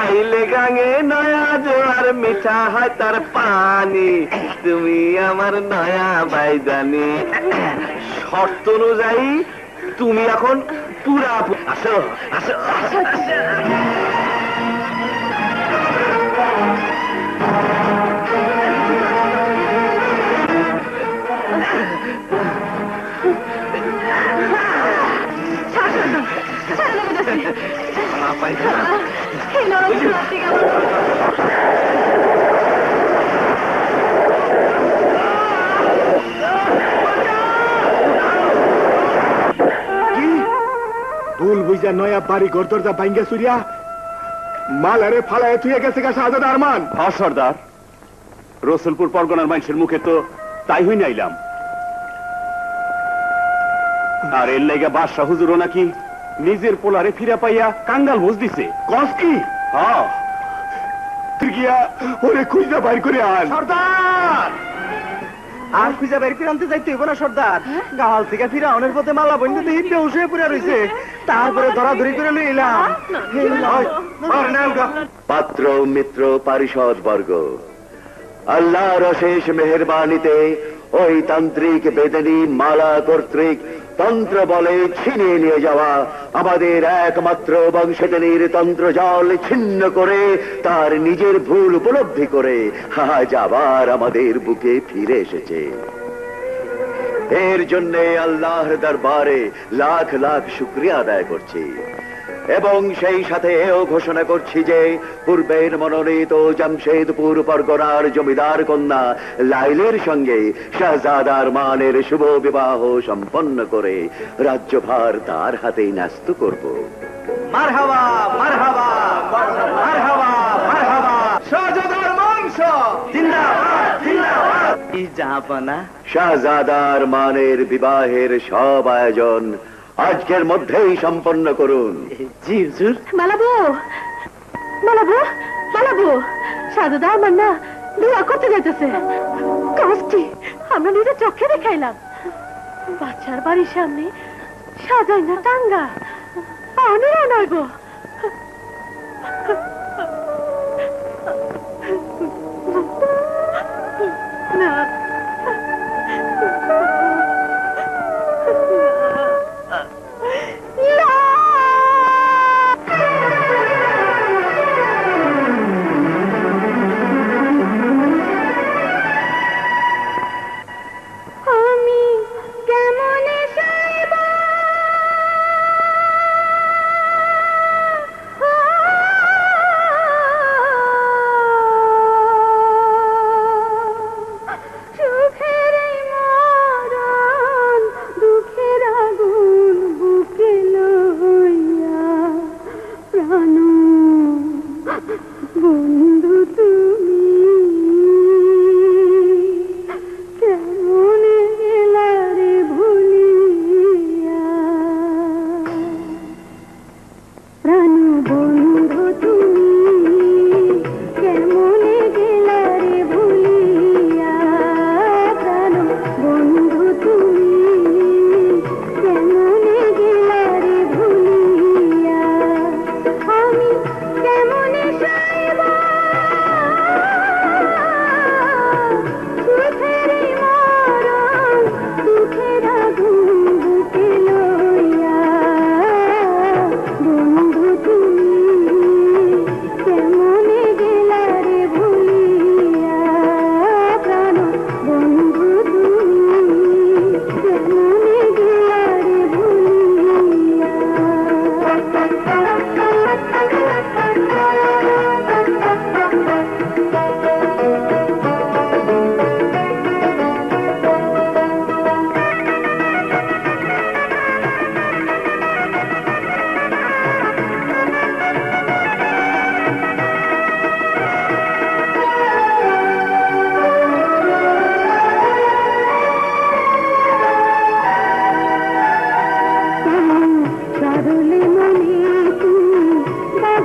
আইলে গাঙে নয়া জোয়ার মিঠা হয় তার পানি, তুমি আমার নয়া বাইদানি। শর্ত অনুযায়ী তুমি এখন পুরা আসো আসো। ভুল বুঝা নয়া বাড়ি ঘর দরজা ভাঙ্গা চুরিয়া মালারে ফালায় থুয়ে গেছে গা শাহজাদা আরমান। হ্যাঁ সর্দার, রসুলপুর পরগনার মানুষের মুখে তো তাই হই নাইলাম। আর এর লাইগা বাদশাহ হুজুরও নাকি নিজের পোলারে ফিরা পাইয়া কাঙ্গাল বুঝ দিছে। কস কি? হ্যাঁ, তুই গিয়া ওরে খুঁজা বাইর করে আন। সর্দার আর খুঁজা বের করে আনতে যাইতে হইব না সর্দার। গাওয়াল থেকে ফিরাউনের পথে মালা বন্ধু দেখি বেউস হয়ে পড়ে রয়েছে, তারপরে ধরাধরি করে লইলাম। পাত্র মিত্র পারিষদ বর্গ, আল্লাহর অশেষ মেহেরবানিতে ওই তান্ত্রিক বেদেনী মালা কর্তৃক তন্ত্র বলে ছিনিয়ে নিয়ে যাওয়া আমাদের একমাত্র বংশজনীর তন্ত্রজাল ছিন্ন করে তার নিজের ভুল উপলব্ধি করে আজ আবার আমাদের বুকে ফিরে এসেছে। এর জন্য আল্লাহর দরবারে লাখ লাখ শুকরিয়া আদায় করছি এবং সেই সাথে এও ঘোষণা করছি যে পূর্বের মনোনীত জামশেদপুর পরগনার জমিদার কন্যা লাইলের সঙ্গে শাহজাদা আরমানের শুভ বিবাহ সম্পন্ন করে রাজ্যভার তার হাতেই ন্যস্ত করব। মারহাবা মারহাবা মারহাবা মারহাবা, শাহজাদা আরমান জিন্দাবাদ জিন্দাবাদ। এই জাহাপনা শাহজাদা আরমানের বিবাহের সব আয়োজন আজকের মধ্যেই সম্পন্ন করুন। জি হুজুর। মালাবো মালাবো মালাবো, শাহজাদা আরমান না দোয়া করতে যাইতেছে। কাজটি আমরা নিজের চোখে দেখাইলাম। বাচ্চার বাড়ির সামনে সাজাই না টাঙ্গা অনেরা নইব। না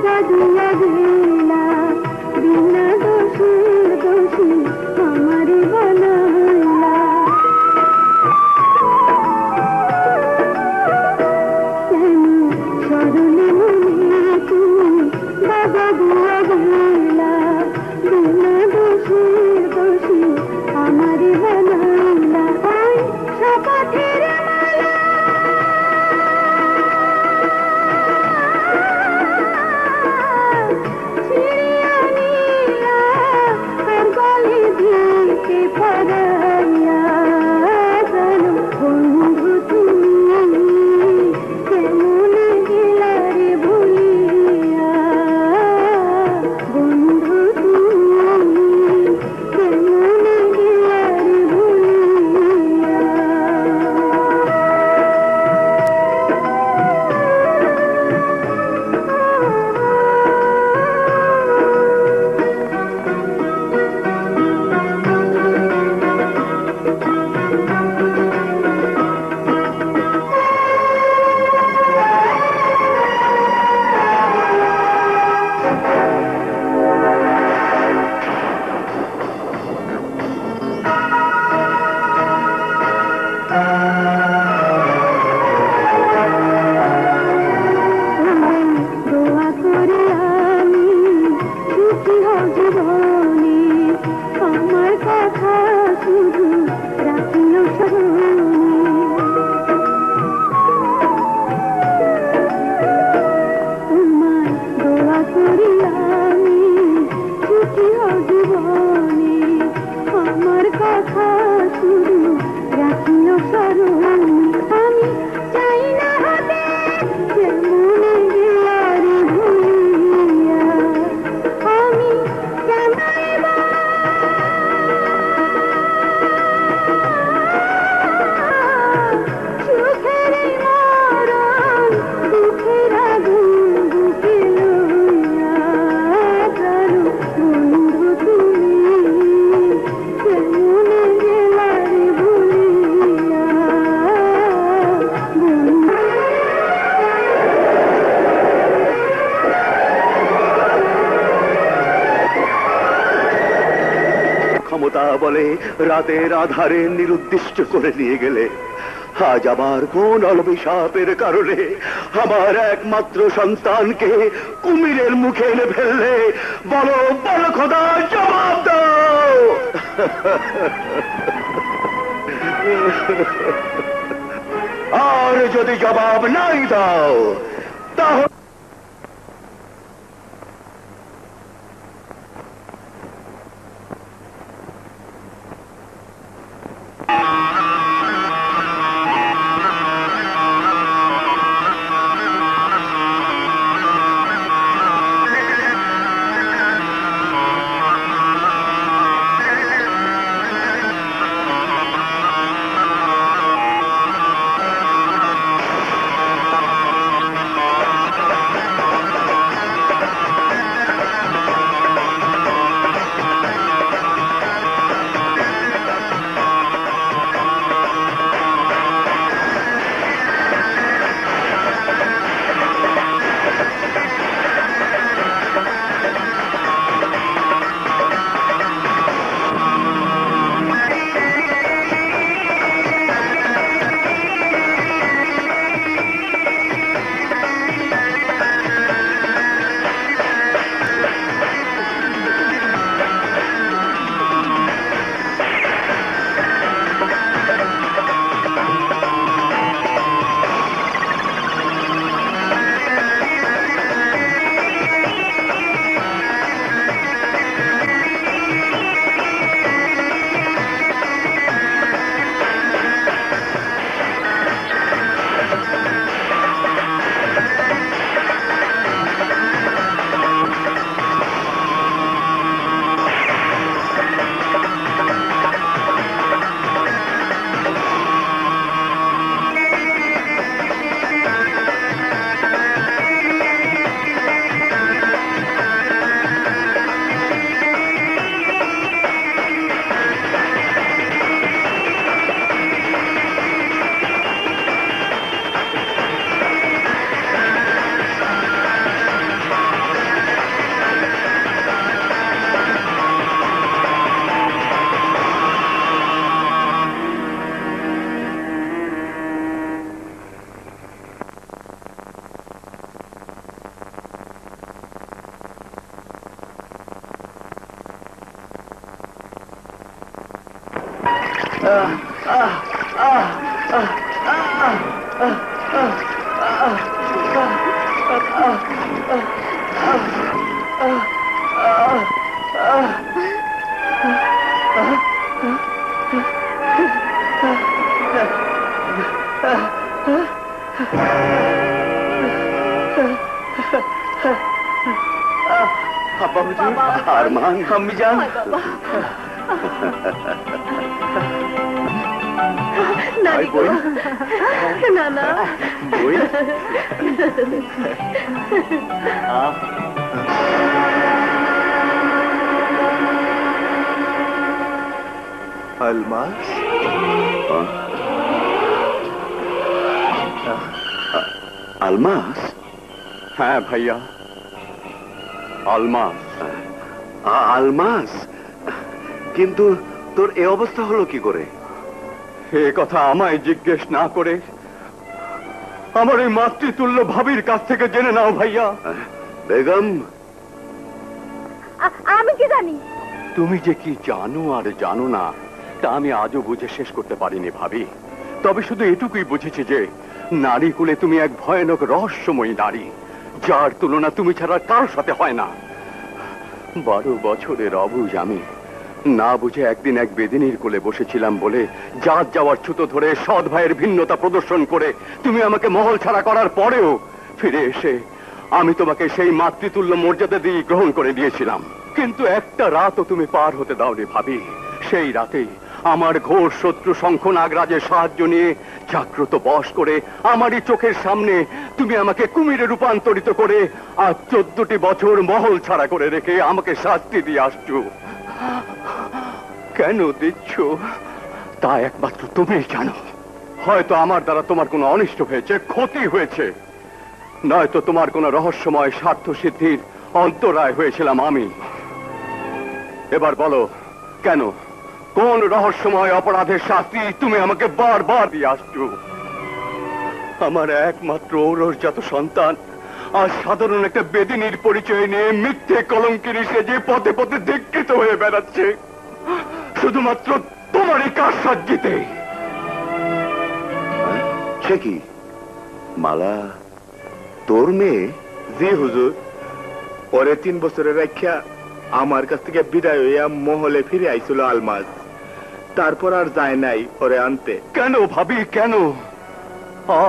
বাবা দিয়া গেলা বিনা দোষীর দোষী আমারে বানাইলা কেন সরলে মনে তুমি বাবা দিয়া গেলা বিনা দোষীর দোষী আমারে বানাইলা ওই শপথের মালা ছিড়িয়া নিয়া আর গলে দিতে পারাইয়া জানো বন্ধু তুমি কেমন গেলা রে ভুলিয়া বন্ধু তুমি কেমন গেলা রে ভুলিয়া দোয়া করে আমি সুখী হও জীবনে আমার কথা শুধু রাখিও স্মরণে তোমার দোয়া করি আমি সুখী হও জীবনে আমার কথা শুধু রাখিও স্মরণে আমি চাই না হতে কেমন গেলা রে ভুলিয়া আমি জানাইব সুখের এই মরণ দুঃখের আগুন বুকে লইয়া জানো বন্ধু তুমি কেমন গেলা রে ভুলিয়া বন্ধু ক্ষমতা বলে রাতের আধারে নিরুদ্দিষ্ট করে নিয়ে গেলে আজ আমার কোন অভিশাপের কারণে আমার একমাত্র সন্তানকে কুমিরের মুখে এনে ফেললে বলো বলো খোদা জবাব দাও আর যদি জবাব নাই দাও তাহলে আব্বা হুজুর, আরমান, আম্মি জান, নানি গো, না না আলমাস, আলমাস? হ্যাঁ ভাইয়া, আলমাস। আলমাস? কিন্তু তোর এ অবস্থা হলো কি করে? এ কথা আমায় জিজ্ঞেস না করে আমার এই মাতৃতুল্য ভাবির কাছ থেকে জেনে নাও ভাইয়া। বেগম, আমি কি জানি? তুমি যে কি জানো আর জানো না তা আমি আজও বুঝে শেষ করতে পারিনি ভাবি। তবে শুধু এটুকুই বুঝেছি যে নারী কুলে তুমি এক ভয়ানক রহস্যময়ী নারী, যার তুলনা তুমি ছাড়া কারোর সাথে হয় না। 12 বছরের অবুঝ আমি না বুঝে একদিন এক বেদিনীর কোলে বসেছিলাম বলে জাত যাওয়ার ছুতো ধরে সৎ ভাইয়ের ভিন্নতা প্রদর্শন করে তুমি আমাকে মহল ছাড়া করার পরেও ফিরে এসে আমি তোমাকে সেই মাতৃতুল্য মর্যাদা দিয়ে গ্রহণ করে দিয়েছিলাম। কিন্তু একটা রাতও তুমি পার হতে দাওনি ভাবি। সেই রাতেই আমার ঘোর শত্রু শঙ্খ নাগরাজের সাহায্য নিয়ে জাগ্রত বশ করে আমারই চোখের সামনে তুমি আমাকে কুমিরে রূপান্তরিত করে আজ 14টি বছর মহল ছাড়া করে রেখে আমাকে শাস্তি দিয়ে আসছো। কেন দিচ্ছ তা একমাত্র তুমিই জানো। হয়তো আমার দ্বারা তোমার কোনো অনিষ্ট হয়েছে, ক্ষতি হয়েছে, নয়তো তোমার কোনো রহস্যময় স্বার্থ সিদ্ধির অন্তরায় হয়েছিলাম আমি। এবার বলো কেন, কোন রহস্যময় অপরাধের শাস্তি তুমি আমাকে বারবার দিয়ে আসছো? আমার একমাত্র ঔরসজাত সন্তান আজ সাধারণ একটা বেদিনীর পরিচয় নিয়ে মিথ্যে কলঙ্কিনী সেজে পথে পথে ধিক্কৃত হয়ে বেড়াচ্ছে শুধুমাত্র তোমারই কারসাজিতে। সে কি মালা তোর মেয়ে? জি হুজুর, পরে 3 বছরের রাখিয়া আমার কাছ থেকে বিদায় হইয়া মহলে ফিরে আইছিল আলমাস। তারপর আর যায় নাই ওরে আনতে। কেন ভাবি কেন?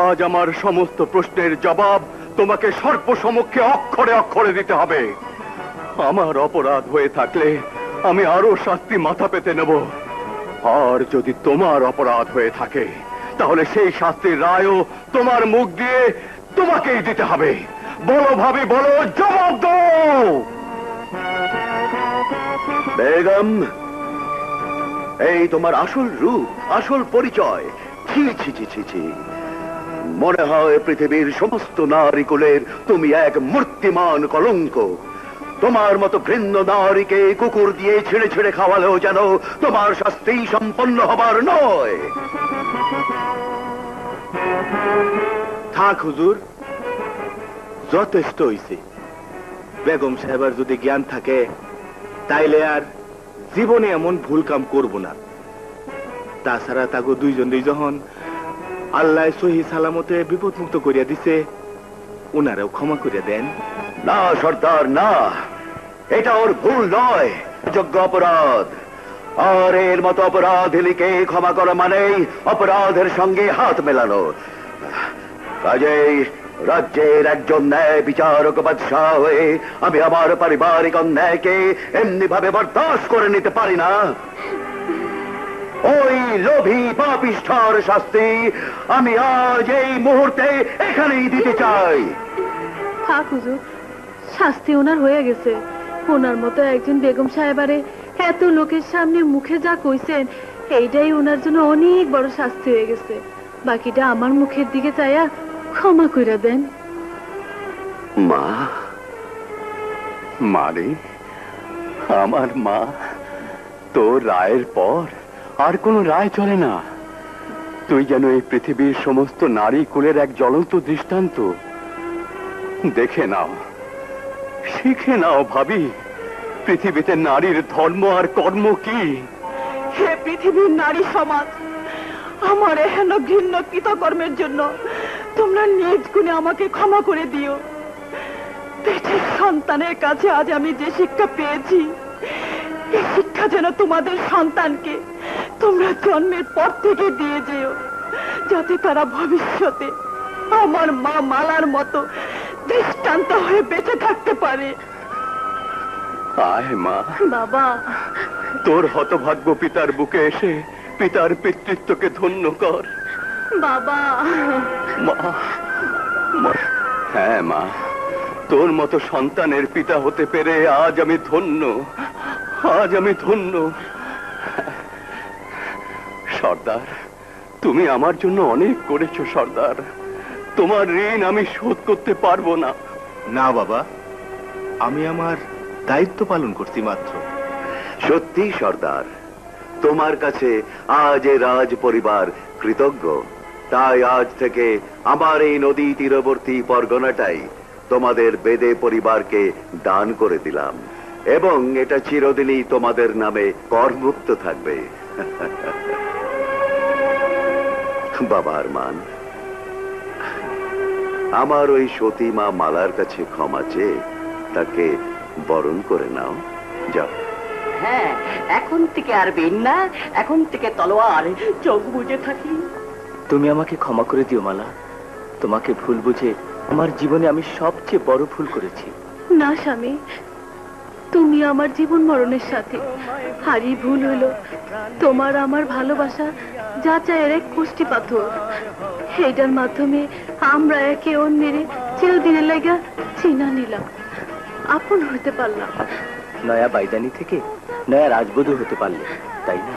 আজ আমার সমস্ত প্রশ্নের জবাব তোমাকে সর্বসমক্ষে অক্ষরে অক্ষরে দিতে হবে। আমার অপরাধ হয়ে থাকলে আমি আরো শাস্তি মাথা পেতে নেব, আর যদি তোমার অপরাধ হয়ে থাকে তাহলে সেই শাস্তির রায়ও তোমার মুখ দিয়ে তোমাকেই দিতে হবে। বলো ভাবি, বলো, জবাব দাও। বেগম, এই তোমার আসল রূপ, আসল পরিচয়। ছি ছি ছি ছি ছি, মনে হয় পৃথিবীর সমস্ত নারী কুলের তুমি এক মূর্তিমান কলঙ্ক। তোমার মতো ঘৃণ্য নারীকে কুকুর দিয়ে ছেড়ে ছেড়ে খাওয়ালেও যেন তোমার শাস্তি সম্পন্ন হবার নয়। থাক হুজুর, যথেষ্ট হইছে। বেগম সাহেবের যদি জ্ঞান থাকে তাইলে আর জীবনে এমন ভুল কাম করব না। তাছাড়া তাগো দুইজনেই যখন আল্লাহ সহি সালামতে বিপদ মুক্ত করিয়া দিছে, ওনারাও ক্ষমা করিয়া দেন। না সর্দার, না, এটা ওর ভুল নয়, যোগ্য অপরাধ। আর এর মতো অপরাধীকে ক্ষমা করা মানেই অপরাধের সঙ্গে হাত মেলানো। কাজেই রাজ্যের একজন ন্যায় বিচারক বাদশাহ হয়ে আমি আমার পারিবারিক অন্যায়কে এমনি ভাবে বরদাস্ত করে নিতে পারি না। ওই লোভী পাপিষ্ঠর শাস্তি আমি আজ এই মুহূর্তে এখানেই দিতে চাই। থাক হুজুর, শাস্তি ওনার হয়ে গেছে। ওনার মতো একজন বেগম সাহেবারে এত লোকের সামনে মুখে যা কইছেন, এইটাই ওনার জন্য অনেক বড় শাস্তি হয়ে গেছে। বাকিটা আমার মুখের দিকে চাইয়া ক্ষমা কইরা দেন। মা, মারে, আমার মা, তোর রায়ের পর আর কোন রায় চলে না। তুই যেন এই পৃথিবীর সমস্ত নারী কুলের এক জ্বলন্ত দৃষ্টান্ত। দেখে নাও, শিখে নাও ভাবি, পৃথিবীতে নারীর ধর্ম আর কর্ম কি। হে পৃথিবীর নারী সমাজ, আমার এহেন ঘৃণ্য কৃতকর্মের জন্য তোমরা নিজ গুণে আমাকে ক্ষমা করে দিও। পেটের সন্তানের কাছে আজ আমি যে শিক্ষা পেয়েছি, এই শিক্ষা যেন তোমাদের সন্তানকে তোমরা জন্মের পর থেকে দিয়ে যেও, যাতে তারা ভবিষ্যতে আমার মা মালার মতো দৃষ্টান্ত হয়ে বেঁচে থাকতে পারে। আয় মা, বাবা, তোর হতভাগ্য পিতার বুকে এসে পিতার পিতৃত্বকে ধন্য কর। বাবা, মা, হ্যাঁ মা, তোর মতো সন্তানের পিতা হতে পেরে আজ আমি ধন্য, আজ আমি ধন্য। সর্দার, তুমি আমার জন্য অনেক করেছো সর্দার, তোমার ঋণ আমি শোধ করতে পারবো না। না বাবা, আমি আমার দায়িত্ব পালন করছি মাত্র। সত্যি সর্দার, তোমার কাছে আজ এ রাজ পরিবার কৃতজ্ঞ। তাই আজ থেকে আমার এই নদী তীরবর্তী পরগনাটাই তোমাদের বেদে পরিবারকে দান করে দিলাম, এবং এটা চিরদিনই তোমাদের নামে করমুক্ত থাকবে। বাবার মান, আমার ওই সতী মা মালার কাছে ক্ষমা চেয়ে তাকে বরণ করে নাও। যাও। হ্যাঁ, এখন থেকে আর বেন না, এখন থেকে তলোয়ার, চোখ বুঝে থাকি। তুমি আমাকে ক্ষমা করে দিও মালা, তোমাকে ভুল বুঝে আমার জীবনে আমি সবচেয়ে বড় ভুল করেছি। না স্বামী, তুমি আমার জীবন মরণের সাথে, হারি ভুল হলো তোমার আমার ভালোবাসা যাচাইয়ের এক কুষ্টি পাথর। এইটার মাধ্যমে আমরা একে অন্যের চিরদিনের লেগা চিনা নিলাম, আপন হইতে পারলাম। নয়া বাইদানি থেকে নয়া রাজবধূ হতে পারলে, তাই না?